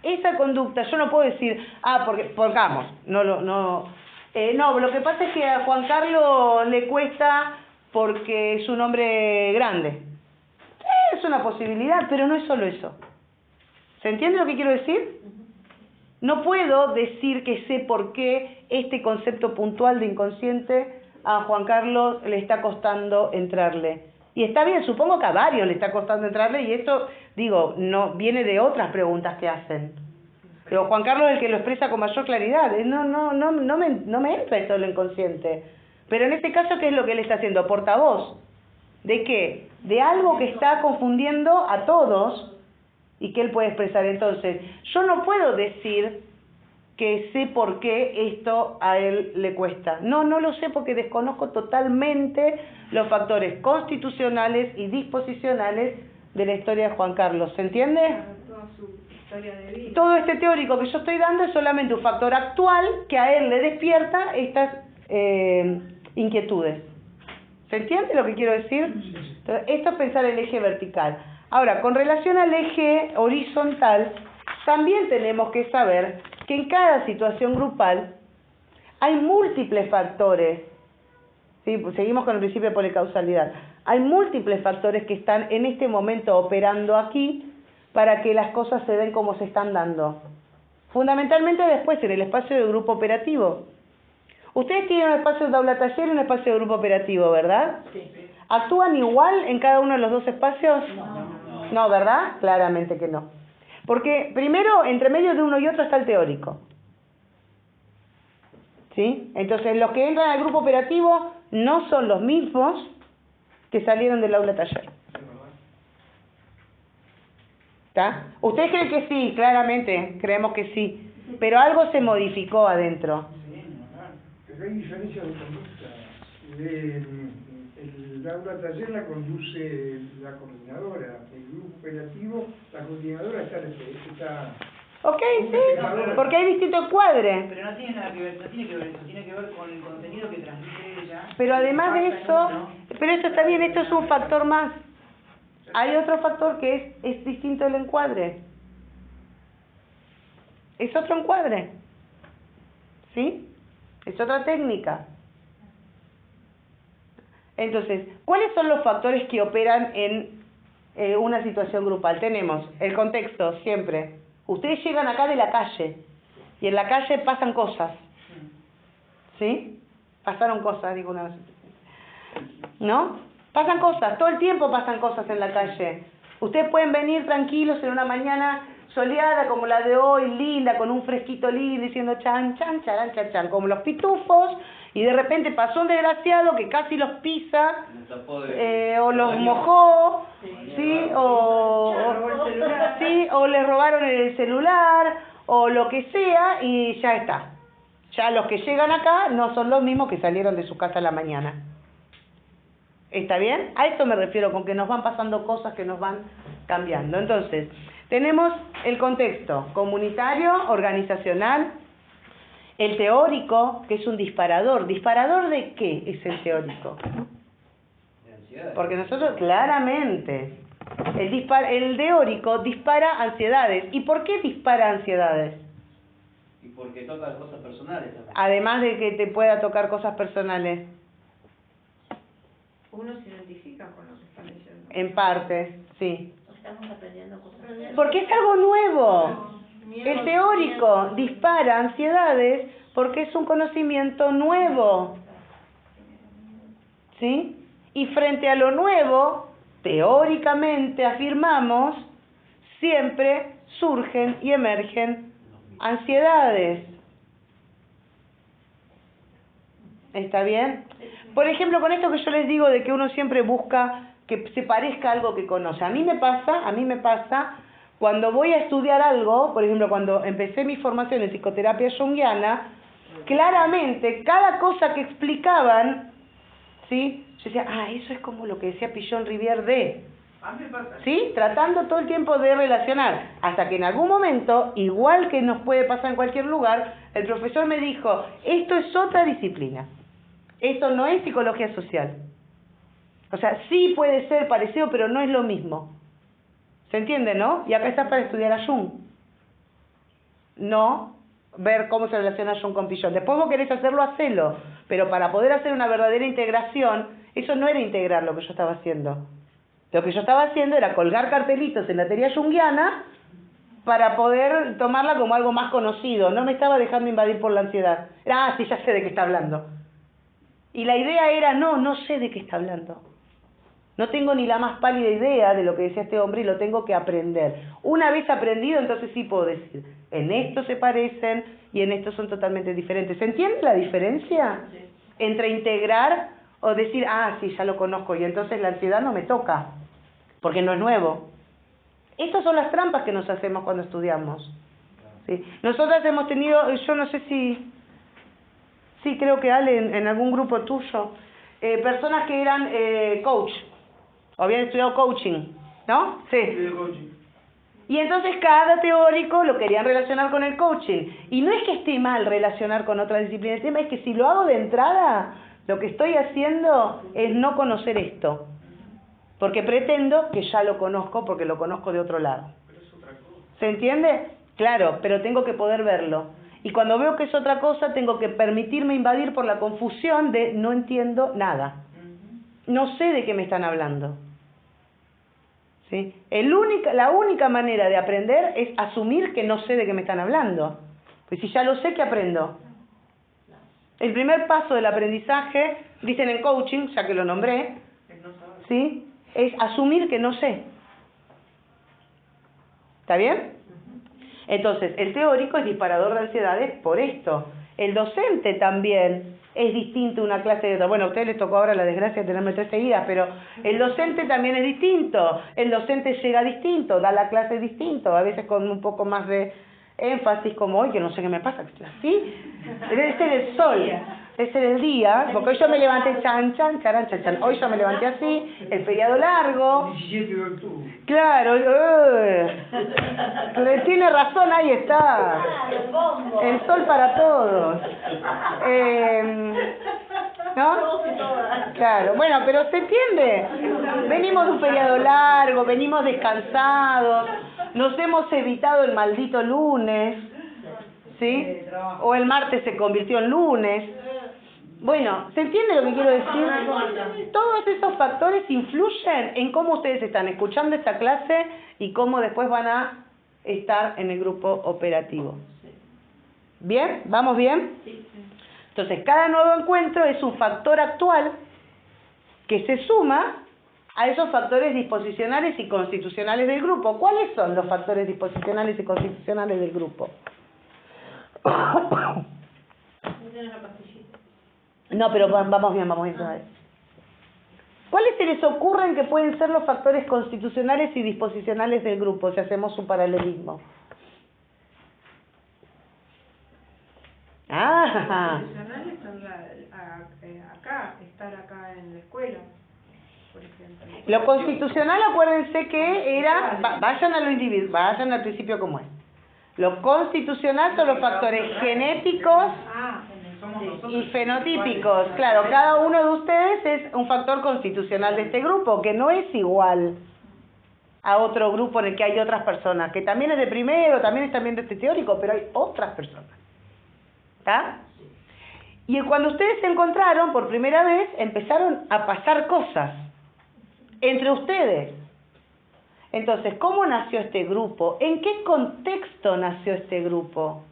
esa conducta, yo no puedo decir, porque, pongamos, no, lo que pasa es que a Juan Carlos le cuesta porque es un hombre grande. Es una posibilidad, pero no es solo eso. ¿Se entiende lo que quiero decir? No puedo decir que sé por qué este concepto puntual de inconsciente a Juan Carlos le está costando entrarle. Y está bien, supongo que a varios le está costando entrarle y esto, digo, no viene de otras preguntas que hacen. Pero Juan Carlos es el que lo expresa con mayor claridad. No me entra esto de lo inconsciente. Pero en este caso, ¿qué es lo que él está haciendo? Portavoz. ¿De qué? De algo que está confundiendo a todos y que él puede expresar. Entonces, yo no puedo decir que sé por qué esto a él le cuesta. No lo sé porque desconozco totalmente los factores constitucionales y disposicionales de la historia de Juan Carlos. ¿Se entiende? Toda su historia de vida. Todo este teórico que yo estoy dando es solamente un factor actual que a él le despierta estas inquietudes. ¿Se entiende lo que quiero decir? Entonces, esto es pensar el eje vertical. Ahora, con relación al eje horizontal, también tenemos que saber que en cada situación grupal hay múltiples factores. ¿Sí? Pues seguimos con el principio de policausalidad. Hay múltiples factores que están en este momento operando aquí para que las cosas se den como se están dando. Fundamentalmente después en el espacio de grupo operativo. Ustedes tienen un espacio de aula taller y un espacio de grupo operativo, ¿verdad? Sí. ¿Actúan igual en cada uno de los dos espacios? No, ¿verdad? Claramente que no. Porque primero, entre medio de uno y otro está el teórico. ¿Sí? Entonces, los que entran al grupo operativo no son los mismos que salieron del aula taller. ¿Está? ¿Ustedes creen que sí? Claramente, creemos que sí. Pero algo se modificó adentro. Pero hay diferencias de conducta. El aula taller la conduce la coordinadora. El grupo operativo, la coordinadora está Ok, sí, porque hay distintos encuadres. Pero no tiene nada que ver, no tiene que ver eso, tiene que ver con el contenido que transmite ella. Pero además de Impacta en eso, uno. pero esto está bien, esto es un factor más. Hay otro factor que es distinto del encuadre. Es otro encuadre. ¿Sí? Es otra técnica. Entonces, ¿cuáles son los factores que operan en una situación grupal? Tenemos el contexto, siempre. Ustedes llegan acá de la calle, y en la calle pasan cosas. ¿Sí? Pasaron cosas, digo una vez. ¿No? Pasan cosas, todo el tiempo pasan cosas en la calle. Ustedes pueden venir tranquilos en una mañana soleada como la de hoy, linda, con un fresquito lindo, diciendo chan, chan, charán, chan, chan, como los pitufos, y de repente pasó un desgraciado que casi los pisa, o los mojó, ¿sí? O les robaron el celular, o lo que sea, y ya está. Ya los que llegan acá no son los mismos que salieron de su casa a la mañana. ¿Está bien? A esto me refiero, con que nos van pasando cosas que nos van cambiando. Entonces, tenemos el contexto comunitario, organizacional, el teórico, que es un disparador. ¿Disparador de qué es el teórico? De ansiedad. Porque nosotros claramente, el teórico dispara ansiedades. ¿Y por qué dispara ansiedades? Y porque toca cosas personales también. Además de que te pueda tocar cosas personales. Uno se identifica con lo que está leyendo. En parte, sí. Estamos aprendiendo cosas. Porque es algo nuevo. El teórico dispara ansiedades porque es un conocimiento nuevo. ¿Sí? Y frente a lo nuevo, teóricamente afirmamos, siempre surgen y emergen ansiedades. ¿Está bien? Por ejemplo, con esto que yo les digo de que uno siempre busca que se parezca a algo que conoce. A mí me pasa cuando voy a estudiar algo, por ejemplo, cuando empecé mi formación en psicoterapia junguiana, claramente cada cosa que explicaban, ¿sí? Yo decía, eso es como lo que decía Pichon Rivière de... A mí me pasa. ¿Sí? Tratando todo el tiempo de relacionar, hasta que en algún momento, igual que nos puede pasar en cualquier lugar, el profesor me dijo, esto es otra disciplina, esto no es psicología social. O sea, sí puede ser parecido, pero no es lo mismo. ¿Se entiende, no? Y acá está para estudiar a Jung. No ver cómo se relaciona Jung con Pichon. Después vos querés hacerlo, hacelo. Pero para poder hacer una verdadera integración, eso no era integrar lo que yo estaba haciendo. Lo que yo estaba haciendo era colgar cartelitos en la teoría junguiana para poder tomarla como algo más conocido. No me estaba dejando invadir por la ansiedad. Sí, ya sé de qué está hablando. Y la idea era, no sé de qué está hablando. No tengo ni la más pálida idea de lo que decía este hombre y lo tengo que aprender. Una vez aprendido, entonces sí puedo decir, en esto se parecen y en esto son totalmente diferentes. ¿Se entiende la diferencia? Entre integrar o decir, sí, ya lo conozco y entonces la ansiedad no me toca, porque no es nuevo. Estas son las trampas que nos hacemos cuando estudiamos. ¿Sí? Nosotras hemos tenido, yo no sé si, sí creo que Ale, en algún grupo tuyo, personas que eran coach, o habían estudiado coaching, ¿no? Sí. Y entonces cada teórico lo querían relacionar con el coaching. Y no es que esté mal relacionar con otra disciplina, el tema es que si lo hago de entrada, lo que estoy haciendo es no conocer esto. Porque pretendo que ya lo conozco porque lo conozco de otro lado. ¿Se entiende? Claro, pero tengo que poder verlo. Y cuando veo que es otra cosa, tengo que permitirme invadir por la confusión de no entiendo nada. No sé de qué me están hablando. ¿Sí? La única manera de aprender es asumir que no sé de qué me están hablando. Pues si ya lo sé, ¿qué aprendo? El primer paso del aprendizaje, dicen en coaching, ya que lo nombré, ¿sí? Es asumir que no sé. ¿Está bien? Entonces, el teórico es disparador de ansiedades por esto. El docente también es distinto una clase de otra. Bueno, a ustedes les tocó ahora la desgracia de tenerme 3 seguidas, pero el docente también es distinto. El docente llega distinto, da la clase distinto, a veces con un poco más de énfasis, como hoy, que no sé qué me pasa, que estoy así. Debe ser el sol, debe ser el día, porque hoy yo me levanté chan, chan, charan, chan, chan. Hoy yo me levanté así, el feriado largo. 17 de octubre. Claro, tiene razón, ahí está. El sol para todos. ¿No? Claro, bueno, pero se entiende. Venimos de un feriado largo, venimos descansados, nos hemos evitado el maldito lunes, ¿sí? O el martes se convirtió en lunes. Bueno, ¿se entiende lo que quiero decir? Todos esos factores influyen en cómo ustedes están escuchando esta clase y cómo después van a estar en el grupo operativo. ¿Bien? ¿Vamos bien? Entonces, cada nuevo encuentro es un factor actual que se suma a esos factores disposicionales y constitucionales del grupo. ¿Cuáles son los factores disposicionales y constitucionales del grupo? No, pero vamos bien. ¿Cuáles se les ocurren que pueden ser los factores constitucionales y disposicionales del grupo, si hacemos un paralelismo? Constitucionales son estar acá en la escuela, por ejemplo. Lo constitucional, acuérdense que era, vayan a lo individual, vayan al principio como es. Lo constitucional son los factores genéticos y fenotípicos. Claro, cada uno de ustedes es un factor constitucional de este grupo, que no es igual a otro grupo en el que hay otras personas, que también es de primero, también es también de este teórico, pero hay otras personas. ¿Está? Y cuando ustedes se encontraron por primera vez, empezaron a pasar cosas entre ustedes. Entonces, ¿cómo nació este grupo? ¿En qué contexto nació este grupo?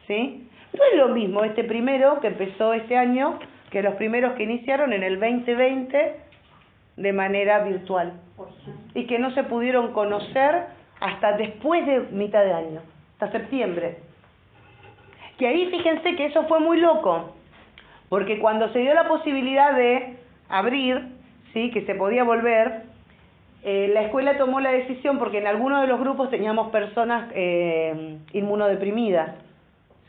¿Sí? No es lo mismo este primero que empezó este año que los primeros que iniciaron en el 2020 de manera virtual y que no se pudieron conocer hasta después de mitad de año, hasta septiembre. Que ahí fíjense que eso fue muy loco, porque cuando se dio la posibilidad de abrir, ¿sí?, que se podía volver, la escuela tomó la decisión, porque en algunos de los grupos teníamos personas inmunodeprimidas,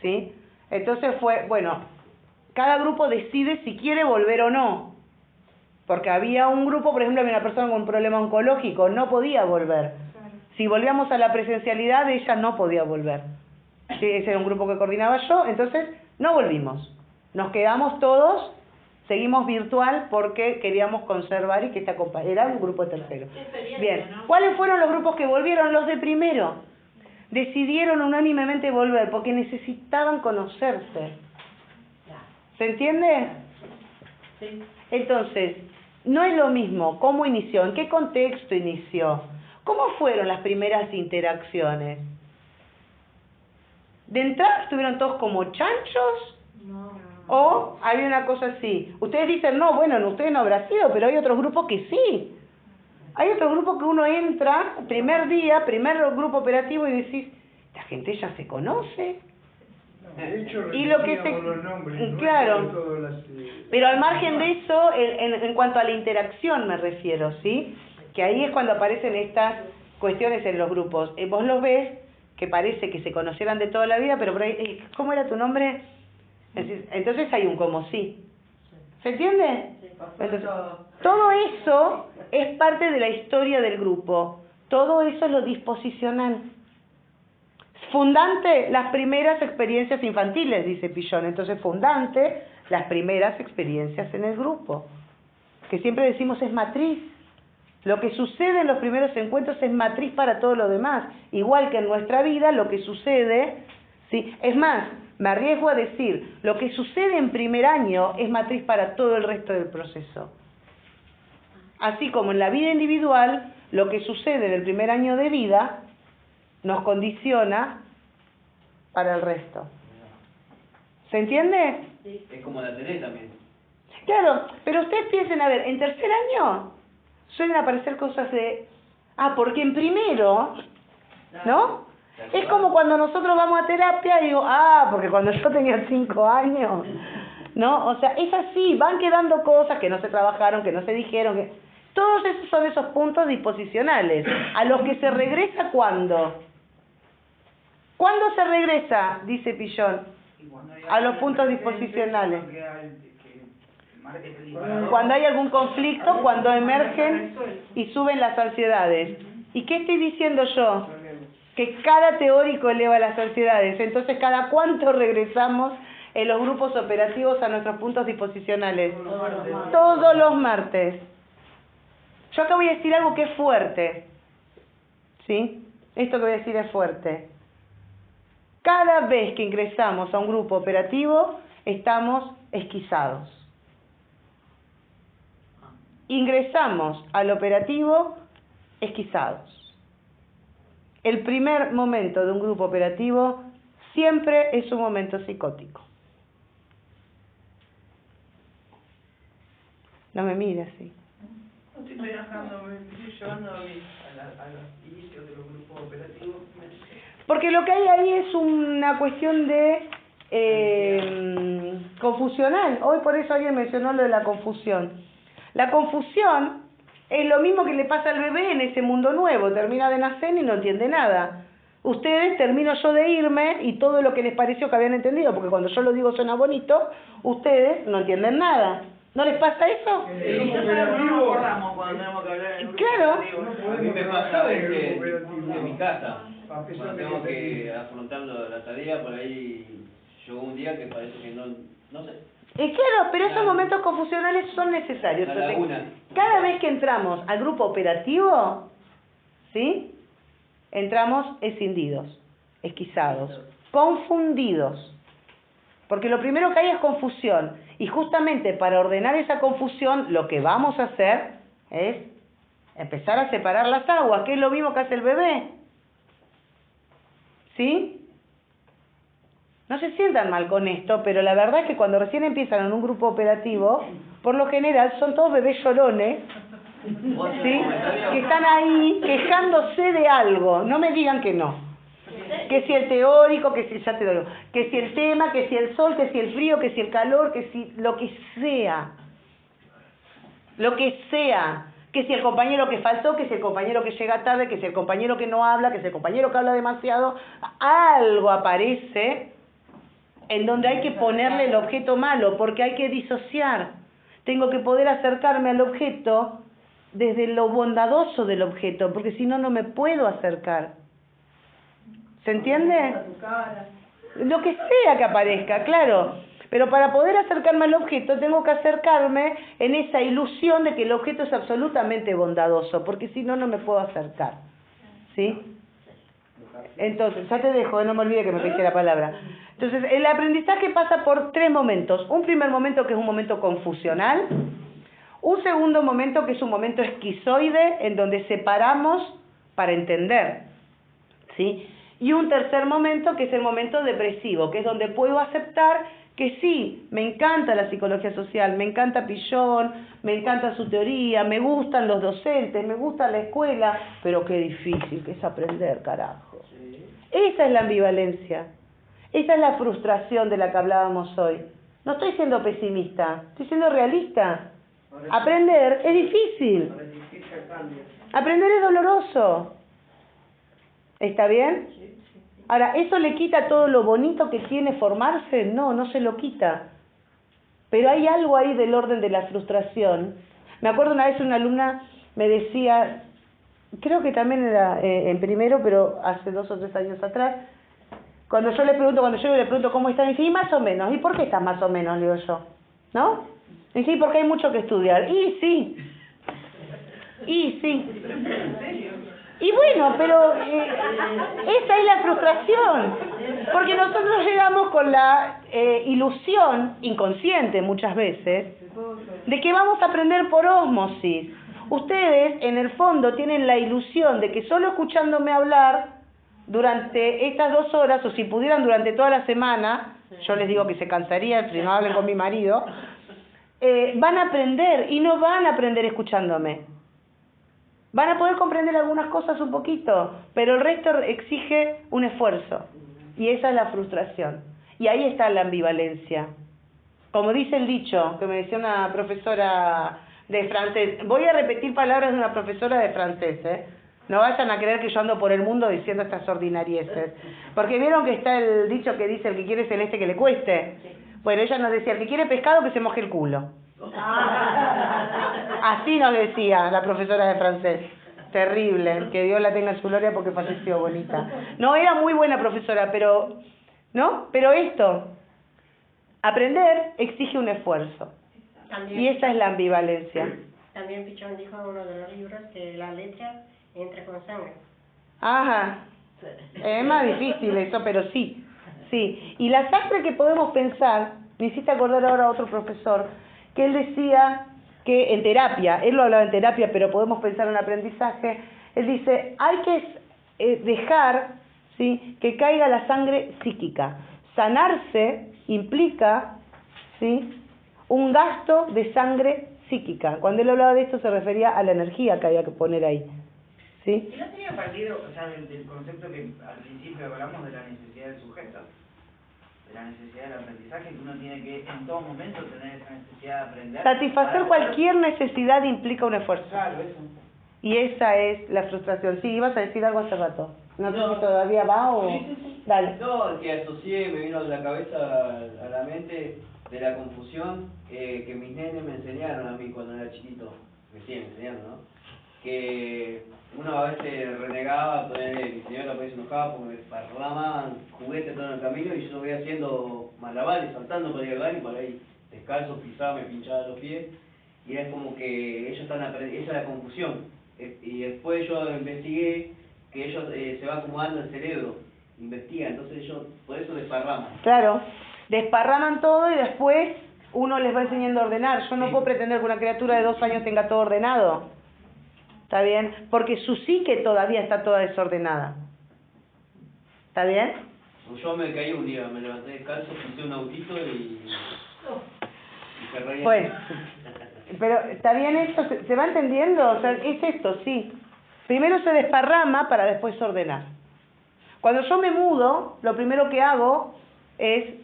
¿sí? Entonces fue, bueno, cada grupo decide si quiere volver o no, porque había un grupo, por ejemplo, había una persona con un problema oncológico, no podía volver. Si volvíamos a la presencialidad, ella no podía volver. Sí, ese era un grupo que coordinaba yo, entonces no volvimos. Nos quedamos todos, seguimos virtual porque queríamos conservar y que esta era un grupo de tercero. Bien, ¿cuáles fueron los grupos que volvieron? Los de primero. Decidieron unánimemente volver porque necesitaban conocerse. ¿Se entiende? Sí. Entonces, no es lo mismo cómo inició, en qué contexto inició, cómo fueron las primeras interacciones. ¿De entrada estuvieron todos como chanchos? No. ¿O había una cosa así? Ustedes dicen, no, bueno, en ustedes no habrá sido, pero hay otros grupos que sí. Hay otro grupo que uno entra, primer día, primer grupo operativo, y decís, la gente ya se conoce. De hecho, y lo que los nombres, claro, ¿no? Todas las, pero al margen de eso, en cuanto a la interacción me refiero, ¿sí? que ahí es cuando aparecen estas cuestiones en los grupos. Vos los ves que parece que se conocieran de toda la vida, pero por ahí, ¿cómo era tu nombre? Entonces hay un como sí. ¿Se entiende? Entonces, todo eso es parte de la historia del grupo. Todo eso es lo disposicional. Fundante, las primeras experiencias infantiles, dice Pillon. Entonces, fundante, las primeras experiencias en el grupo. Que siempre decimos es matriz. Lo que sucede en los primeros encuentros es matriz para todo lo demás. Igual que en nuestra vida, lo que sucede, ¿sí? Es más, me arriesgo a decir, lo que sucede en primer año es matriz para todo el resto del proceso. Así como en la vida individual, lo que sucede en el primer año de vida nos condiciona para el resto. ¿Se entiende? Es como la tele también. Claro, pero ustedes piensen, a ver, en tercer año suelen aparecer cosas de... porque en primero, ¿no? Es como cuando nosotros vamos a terapia y digo, porque cuando yo tenía 5 años, ¿no? O sea, es así, van quedando cosas que no se trabajaron, que no se dijeron, que... Todos esos son esos puntos disposicionales, a los que se regresa ¿cuándo? ¿Cuándo se regresa? Dice Pillon, a los puntos disposicionales. Cuando hay algún conflicto, cuando emergen y suben las ansiedades. ¿Y qué estoy diciendo yo? Que cada teórico eleva las ansiedades. Entonces, ¿cada cuánto regresamos en los grupos operativos a nuestros puntos disposicionales? Todos los martes. Yo acá voy a decir algo que es fuerte. ¿Sí? Esto que voy a decir es fuerte. Cada vez que ingresamos a un grupo operativo, estamos esquizados. Ingresamos al operativo esquizados. El primer momento de un grupo operativo siempre es un momento psicótico. No me mires así. No estoy viajando, me estoy llevando a los inicios de los grupos operativos. Porque lo que hay ahí es una cuestión de confusional. Hoy por eso alguien mencionó lo de la confusión. La confusión es lo mismo que le pasa al bebé en ese mundo nuevo. Termina de nacer y no entiende nada. Ustedes, termino yo de irme y todo lo que les pareció que habían entendido, porque cuando yo lo digo suena bonito, ustedes no entienden nada. ¿No les pasa eso? No nos acordamos cuando tenemos que hablar en el grupo Claro. operativo. A mí me pasa a veces en mi casa, A pesar cuando de tengo que- que afrontando la tarea, por ahí llegó un día que parece que no sé. Claro, pero esos momentos confusionales son necesarios. La Entonces, laguna. cada vez que entramos al grupo operativo, ¿sí? Entramos escindidos, esquizados, confundidos. Porque lo primero que hay es confusión. Y justamente para ordenar esa confusión, lo que vamos a hacer es empezar a separar las aguas, que es lo mismo que hace el bebé. ¿Sí? No se sientan mal con esto, pero la verdad es que cuando recién empiezan en un grupo operativo, por lo general son todos bebés llorones, ¿sí? Que están ahí quejándose de algo. No me digan que no. Que si el teórico, que si ya te digo, que si el tema, que si el sol, que si el frío, que si el calor, que si lo que sea. Lo que sea. Que si el compañero que faltó, que si el compañero que llega tarde, que si el compañero que no habla, que si el compañero que habla demasiado. Algo aparece en donde hay que ponerle el objeto malo, porque hay que disociar. Tengo que poder acercarme al objeto desde lo bondadoso del objeto, porque si no, no me puedo acercar. ¿Se entiende? Lo que sea que aparezca, claro. Pero para poder acercarme al objeto, tengo que acercarme en esa ilusión de que el objeto es absolutamente bondadoso, porque si no, no me puedo acercar. ¿Sí? Entonces, ya te dejo, no me olvide que me pediste la palabra. Entonces, el aprendizaje pasa por 3 momentos. Un primer momento que es un momento confusional. Un segundo momento que es un momento esquizoide, en donde separamos para entender. ¿Sí? Y un tercer momento que es el momento depresivo, que es donde puedo aceptar que sí, me encanta la psicología social, me encanta Pillon, me encanta su teoría, me gustan los docentes, me gusta la escuela, pero qué difícil que es aprender, carajo. Esa es la ambivalencia, esa es la frustración de la que hablábamos hoy. No estoy siendo pesimista, estoy siendo realista. Aprender es difícil. Resistirse al cambio. Aprender es doloroso. ¿Está bien? Ahora, ¿eso le quita todo lo bonito que tiene formarse? No, no se lo quita. Pero hay algo ahí del orden de la frustración. Me acuerdo una vez una alumna me decía, creo que también era en primero, pero hace 2 o 3 años atrás, cuando yo le pregunto cómo está, me dice, y más o menos, ¿y por qué estás más o menos? Le digo yo, ¿no? Me dice, porque hay mucho que estudiar. Y sí. Y bueno, pero esa es la frustración, porque nosotros llegamos con la ilusión, inconsciente muchas veces, de que vamos a aprender por ósmosis. Ustedes, en el fondo, tienen la ilusión de que solo escuchándome hablar durante estas 2 horas, o si pudieran durante toda la semana, yo les digo que se cansarían si no hablen con mi marido, van a aprender, y no van a aprender escuchándome. Van a poder comprender algunas cosas un poquito, pero el resto exige un esfuerzo. Y esa es la frustración. Y ahí está la ambivalencia. Como dice el dicho, que me decía una profesora de francés. Voy a repetir palabras de una profesora de francés, ¿eh? No vayan a creer que yo ando por el mundo diciendo estas ordinarieces. Porque vieron que está el dicho que dice, el que quiere celeste que le cueste. Bueno, ella nos decía, el que quiere pescado que se moje el culo. Así nos decía la profesora de francés. Terrible, que Dios la tenga en su gloria porque falleció, bonita. No, era muy buena profesora, pero, ¿no? Pero esto, aprender exige un esfuerzo. Y esa es la ambivalencia. También Pichón dijo en uno de los libros que la letra entra con sangre. Ajá. Es más difícil eso, pero sí. Sí. Y la sangre que podemos pensar, me hiciste acordar ahora a otro profesor, que él decía que en terapia, él lo hablaba en terapia, pero podemos pensar en aprendizaje, él dice, hay que dejar, ¿sí?, que caiga la sangre psíquica. Sanarse implica, ¿sí?, un gasto de sangre psíquica. Cuando él hablaba de esto se refería a la energía que había que poner ahí. ¿Sí? ¿Y no tenía partido, o sea, del concepto que al principio hablamos de la necesidad del sujeto? De la necesidad del aprendizaje, que uno tiene que en todo momento tener esa necesidad de aprender. Satisfacer cualquier necesidad implica un esfuerzo. Claro, eso. Y esa es la frustración. Sí, ibas a decir algo hace rato. No sé si todavía va o... Sí. Dale. No, que asocié, me vino a la cabeza, a la mente, de la confusión que mis nenes me enseñaron a mí cuando era chiquito. Me siguen enseñando, ¿no? Que uno a veces renegaba, mi señora a veces enojaba porque me desparramaban juguetes todo en el camino y yo voy haciendo malabares, saltando por el y por ahí descalzo, pisaba, me pinchaba los pies y era como que ellos están aprendiendo, esa es la confusión. Y después yo investigué que ellos se va acomodando el cerebro, investigan, entonces ellos por eso desparraman. Claro, desparraman todo y después uno les va enseñando a ordenar. Yo no puedo pretender que una criatura de 2 años tenga todo ordenado. ¿Está bien? Porque su psique todavía está toda desordenada. ¿Está bien? Yo me caí un día, me levanté descalzo, puse un autito y se reía. Bueno, pero ¿está bien esto? ¿Se va entendiendo? O sea, es esto, sí. Primero se desparrama para después ordenar. Cuando yo me mudo, lo primero que hago es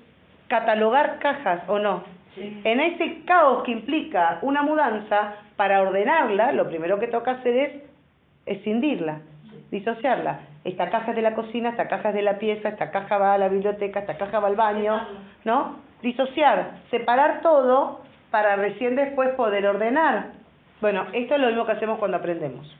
catalogar cajas, ¿o no? Sí. En ese caos que implica una mudanza, para ordenarla, lo primero que toca hacer es escindirla, disociarla. Esta caja es de la cocina, esta caja es de la pieza, esta caja va a la biblioteca, esta caja va al baño, ¿no? Disociar, separar todo para recién después poder ordenar. Bueno, esto es lo mismo que hacemos cuando aprendemos,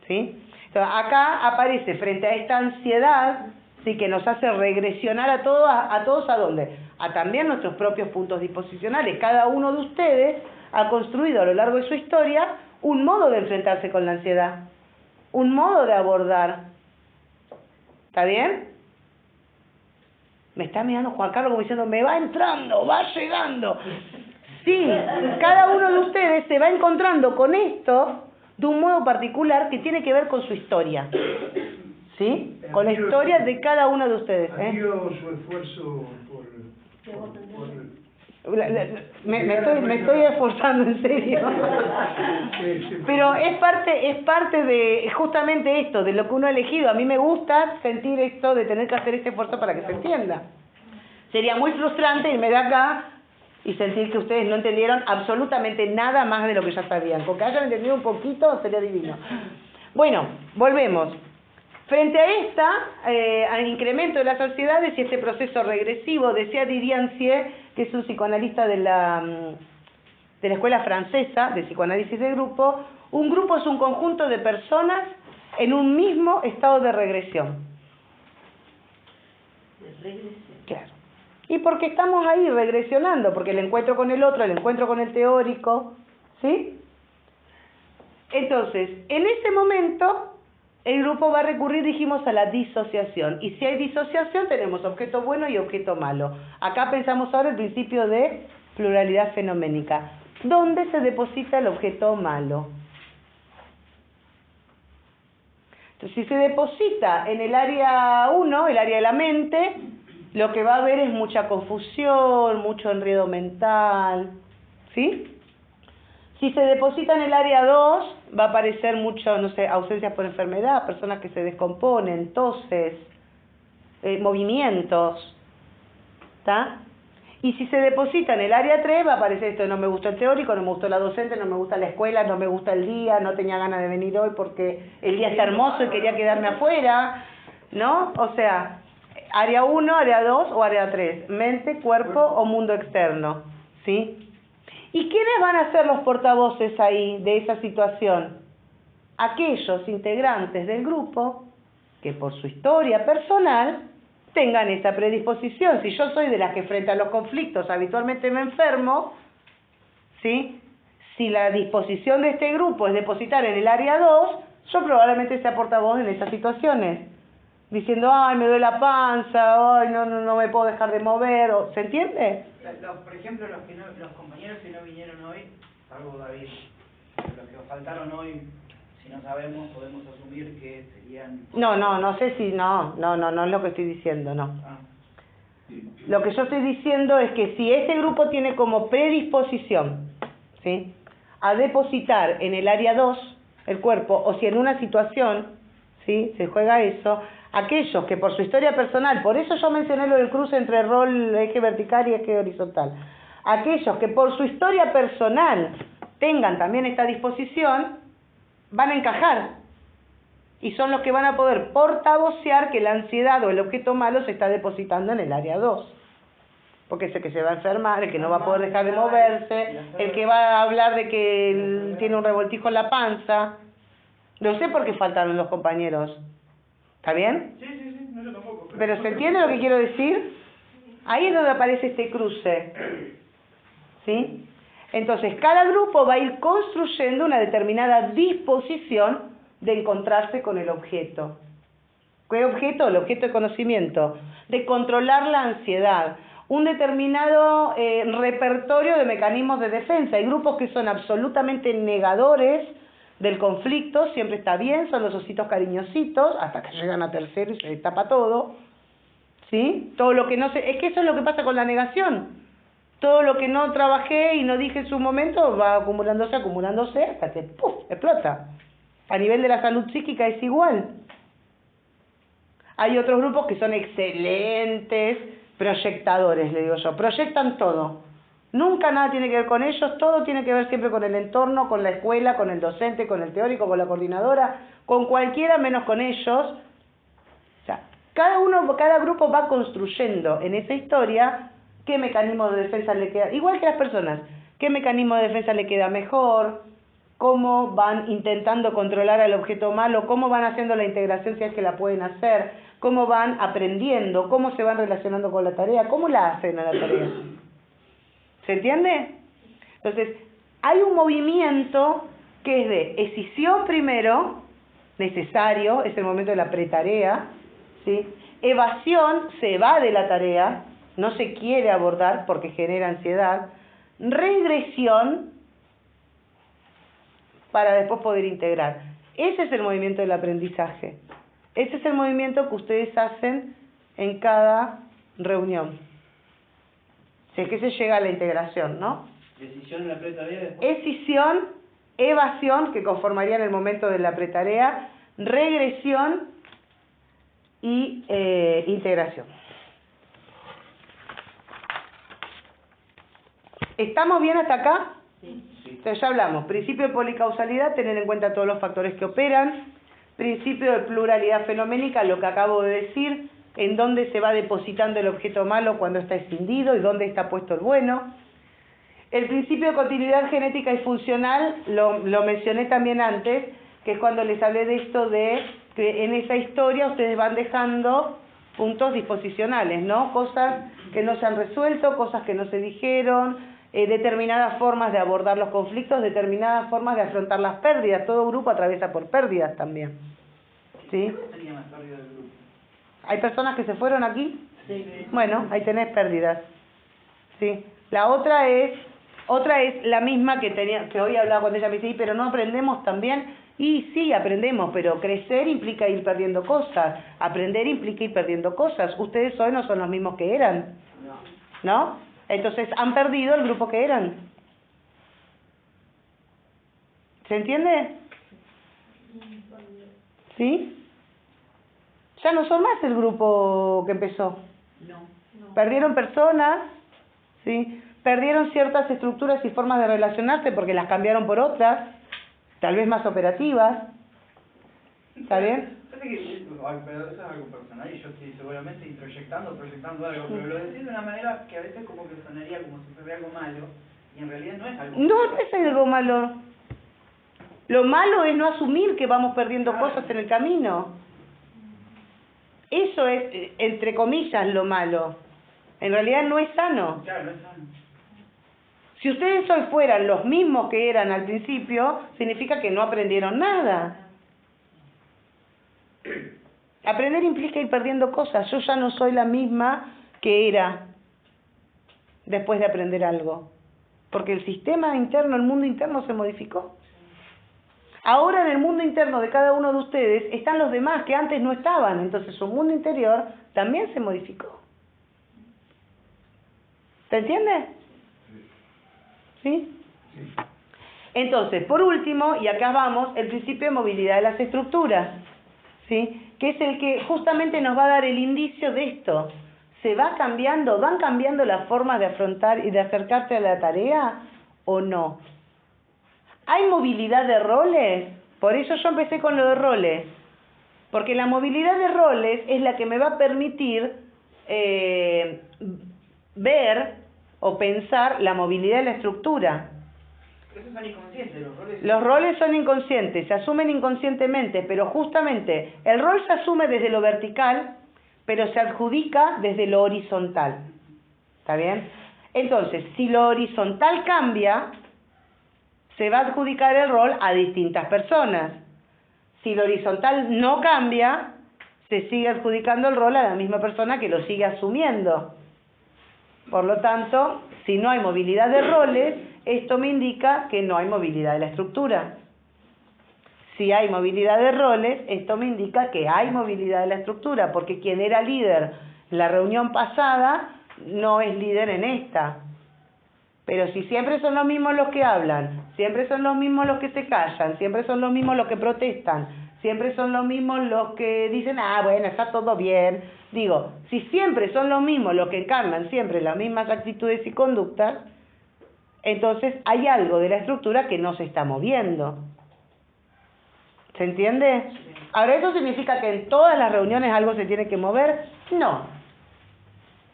¿sí? Entonces, acá aparece frente a esta ansiedad, sí, que nos hace regresionar a todos ¿a dónde? A también nuestros propios puntos disposicionales. Cada uno de ustedes ha construido a lo largo de su historia un modo de enfrentarse con la ansiedad, un modo de abordar. ¿Está bien? Me está mirando Juan Carlos como diciendo, me va entrando, va llegando. Sí, cada uno de ustedes se va encontrando con esto de un modo particular que tiene que ver con su historia. ¿Sí? Con la historia de cada uno de ustedes. Admiro su esfuerzo por me estoy esforzando, en serio. Pero es parte de justamente esto, de lo que uno ha elegido. A mí me gusta sentir esto de tener que hacer este esfuerzo para que se entienda. Sería muy frustrante irme de acá y sentir que ustedes no entendieron absolutamente nada más de lo que ya sabían. Con que hayan entendido un poquito sería divino. Bueno, volvemos. Frente a al incremento de las ansiedades y este proceso regresivo, decía Didiancier, que es un psicoanalista de la escuela francesa de psicoanálisis de grupo, un grupo es un conjunto de personas en un mismo estado de regresión. Claro. Y porque estamos ahí regresionando, porque el encuentro con el otro, el encuentro con el teórico, ¿sí? Entonces, en ese momento, el grupo va a recurrir, dijimos, a la disociación. Y si hay disociación, tenemos objeto bueno y objeto malo. Acá pensamos ahora el principio de pluralidad fenoménica. ¿Dónde se deposita el objeto malo? Entonces, si se deposita en el área 1, el área de la mente, lo que va a haber es mucha confusión, mucho enredo mental, ¿sí? Si se deposita en el área 2, va a aparecer mucho, no sé, ausencias por enfermedad, personas que se descomponen, toses, movimientos, ¿está? Y si se deposita en el área 3, va a aparecer esto: no me gustó el teórico, no me gustó la docente, no me gusta la escuela, no me gusta el día, no tenía ganas de venir hoy porque el día está hermoso y quería quedarme afuera, ¿no? O sea, área 1, área 2 o área 3, mente, cuerpo o mundo externo, ¿sí? ¿Y quiénes van a ser los portavoces ahí de esa situación? Aquellos integrantes del grupo que por su historia personal tengan esa predisposición. Si yo soy de las que frente a los conflictos habitualmente me enfermo, ¿sí? Si la disposición de este grupo es depositar en el área 2, yo probablemente sea portavoz en esas situaciones, diciendo: ay, me duele la panza, ay, no me puedo dejar de mover, ¿se entiende? Por ejemplo, los compañeros que no vinieron hoy, salvo David, los que faltaron hoy, si no sabemos, podemos asumir que serían... No sé si, no es lo que estoy diciendo, no. Ah. Lo que yo estoy diciendo es que si este grupo tiene como predisposición, ¿sí?, a depositar en el área 2 el cuerpo, o si en una situación, ¿sí?, se juega eso, aquellos que por su historia personal, por eso yo mencioné lo del cruce entre rol, eje vertical y eje horizontal, aquellos que por su historia personal tengan también esta disposición, van a encajar y son los que van a poder portavocear que la ansiedad o el objeto malo se está depositando en el área 2. Porque es el que se va a enfermar, el que no va a poder dejar de moverse, el que va a hablar de que tiene un revoltijo en la panza. No sé por qué faltaron los compañeros. ¿Está bien? Sí, no, yo tampoco. ¿Pero se entiende lo que quiero decir? Ahí es donde aparece este cruce, ¿sí? Entonces, cada grupo va a ir construyendo una determinada disposición de encontrarse con el objeto. ¿Qué objeto? El objeto de conocimiento, de controlar la ansiedad, un determinado repertorio de mecanismos de defensa. Hay grupos que son absolutamente negadores del conflicto, siempre está bien, son los ositos cariñositos, hasta que llegan a tercero y se les tapa todo, ¿sí? Todo lo que no se... Es que eso es lo que pasa con la negación. Todo lo que no trabajé y no dije en su momento va acumulándose, hasta que ¡puf!, explota. A nivel de la salud psíquica es igual. Hay otros grupos que son excelentes proyectadores, le digo yo. Proyectan todo. Nunca nada tiene que ver con ellos, todo tiene que ver siempre con el entorno, con la escuela, con el docente, con el teórico, con la coordinadora, con cualquiera menos con ellos. O sea, cada grupo va construyendo en esa historia qué mecanismo de defensa le queda, igual que las personas, qué mecanismo de defensa le queda mejor, cómo van intentando controlar al objeto malo, cómo van haciendo la integración si es que la pueden hacer, cómo van aprendiendo, cómo se van relacionando con la tarea, cómo la hacen a la tarea. ¿Se entiende? Entonces, hay un movimiento que es de escisión primero, necesario, es el momento de la pretarea, ¿sí? Evasión, se va de la tarea, no se quiere abordar porque genera ansiedad. Regresión, para después poder integrar. Ese es el movimiento del aprendizaje. Ese es el movimiento que ustedes hacen en cada reunión. Si es que se llega a la integración, ¿no? Decisión en la pretarea después. Escisión, evasión, que conformarían el momento de la pretarea, regresión y integración. ¿Estamos bien hasta acá? Entonces ya hablamos. Principio de policausalidad, tener en cuenta todos los factores que operan. Principio de pluralidad fenoménica, lo que acabo de decir, en dónde se va depositando el objeto malo cuando está escindido y dónde está puesto el bueno. El principio de continuidad genética y funcional, lo mencioné también antes, que es cuando les hablé de esto de que en esa historia ustedes van dejando puntos disposicionales, ¿no? Cosas que no se han resuelto, cosas que no se dijeron, determinadas formas de abordar los conflictos, determinadas formas de afrontar las pérdidas. Todo grupo atraviesa por pérdidas también. ¿Sí? Tenía más pérdida del grupo. ¿Hay personas que se fueron aquí? Sí. Bueno, ahí tenés pérdidas. ¿Sí? La otra es la misma que hoy hablaba cuando ella me dice, pero no aprendemos también. Y sí, aprendemos, pero crecer implica ir perdiendo cosas. Aprender implica ir perdiendo cosas. Ustedes hoy no son los mismos que eran. ¿No? Entonces, han perdido el grupo que eran. ¿Se entiende? ¿Sí? Ya no son más el grupo que empezó. Perdieron personas, ¿sí? Perdieron ciertas estructuras y formas de relacionarse porque las cambiaron por otras, tal vez más operativas. ¿Está bien? Pero eso es algo personal y yo estoy seguramente proyectando algo, pero lo decís de una manera que a veces como que sonaría como si fuera algo malo y en realidad no es algo malo. No es algo malo. Lo malo es no asumir que vamos perdiendo cosas en el camino. Eso es, entre comillas, lo malo. En realidad no es sano. Claro, no es sano. Si ustedes hoy fueran los mismos que eran al principio, significa que no aprendieron nada. Aprender implica ir perdiendo cosas. Yo ya no soy la misma que era después de aprender algo. Porque el sistema interno, el mundo interno se modificó. Ahora en el mundo interno de cada uno de ustedes están los demás que antes no estaban. Entonces su mundo interior también se modificó. ¿Se entiende? ¿Sí? Entonces, por último, y acá vamos, el principio de movilidad de las estructuras. ¿Sí? Que es el que justamente nos va a dar el indicio de esto. ¿Se va cambiando, van cambiando las formas de afrontar y de acercarse a la tarea o no? ¿Hay movilidad de roles? Por eso yo empecé con lo de roles. Porque la movilidad de roles es la que me va a permitir ver o pensar la movilidad de la estructura. Pero esos son inconscientes, los roles. Los roles son inconscientes, se asumen inconscientemente, pero justamente el rol se asume desde lo vertical, pero se adjudica desde lo horizontal. ¿Está bien? Entonces, si lo horizontal cambia, se va a adjudicar el rol a distintas personas. Si lo horizontal no cambia, se sigue adjudicando el rol a la misma persona que lo sigue asumiendo. Por lo tanto, si no hay movilidad de roles, esto me indica que no hay movilidad de la estructura. Si hay movilidad de roles, esto me indica que hay movilidad de la estructura, porque quien era líder en la reunión pasada no es líder en esta. Pero si siempre son los mismos los que hablan, siempre son los mismos los que se callan, siempre son los mismos los que protestan, siempre son los mismos los que dicen, bueno, está todo bien. Digo, si siempre son los mismos los que encarnan siempre las mismas actitudes y conductas, entonces hay algo de la estructura que no se está moviendo. ¿Se entiende? Ahora, ¿eso significa que en todas las reuniones algo se tiene que mover? No.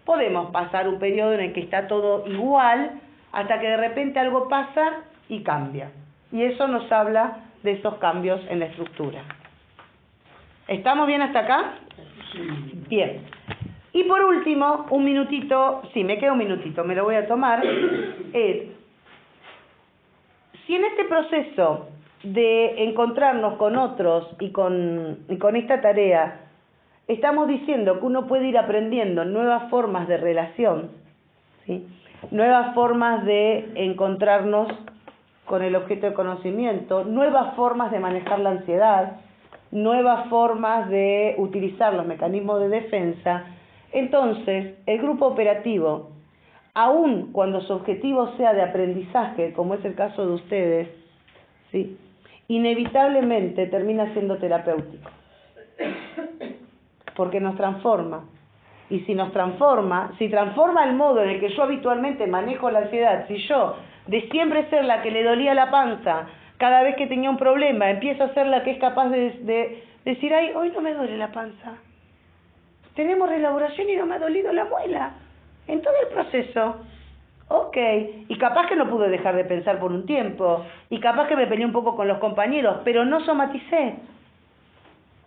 Podemos pasar un periodo en el que está todo igual, hasta que de repente algo pasa y cambia. Y eso nos habla de esos cambios en la estructura. ¿Estamos bien hasta acá? Sí. Bien. Y por último, un minutito, sí, me queda un minutito, me lo voy a tomar, es, si en este proceso de encontrarnos con otros y con esta tarea, estamos diciendo que uno puede ir aprendiendo nuevas formas de relación, ¿sí? Nuevas formas de encontrarnos con el objeto de conocimiento, nuevas formas de manejar la ansiedad, nuevas formas de utilizar los mecanismos de defensa. Entonces, el grupo operativo, aun cuando su objetivo sea de aprendizaje, como es el caso de ustedes, ¿sí?, inevitablemente termina siendo terapéutico, porque nos transforma. y si nos transforma, si transforma el modo en el que yo habitualmente manejo la ansiedad, si yo de siempre ser la que le dolía la panza cada vez que tenía un problema, empiezo a ser la que es capaz de decir, ay, hoy no me duele la panza. Tenemos reelaboración y no me ha dolido la muela en todo el proceso. Ok, y capaz que no pude dejar de pensar por un tiempo, y capaz que me peleé un poco con los compañeros, pero no somaticé.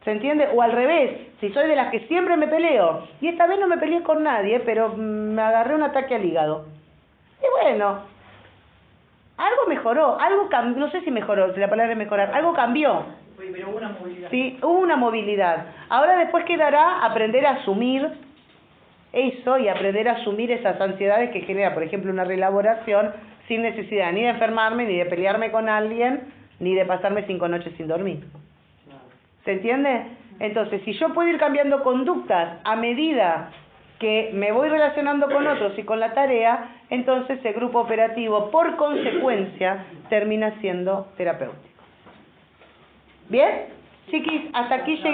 ¿Se entiende? O al revés, si soy de las que siempre me peleo, y esta vez no me peleé con nadie, pero me agarré un ataque al hígado. Y bueno, algo mejoró, algo cambió, no sé si mejoró, si la palabra es mejorar, algo cambió. Oye, pero hubo una movilidad. Sí, hubo una movilidad. Ahora después quedará aprender a asumir eso y aprender a asumir esas ansiedades que genera, por ejemplo, una reelaboración sin necesidad ni de enfermarme, ni de pelearme con alguien, ni de pasarme 5 noches sin dormir. ¿Se entiende? Entonces, si yo puedo ir cambiando conductas a medida que me voy relacionando con otros y con la tarea, entonces el grupo operativo, por consecuencia, termina siendo terapéutico. ¿Bien? Chiquis, hasta aquí llegué.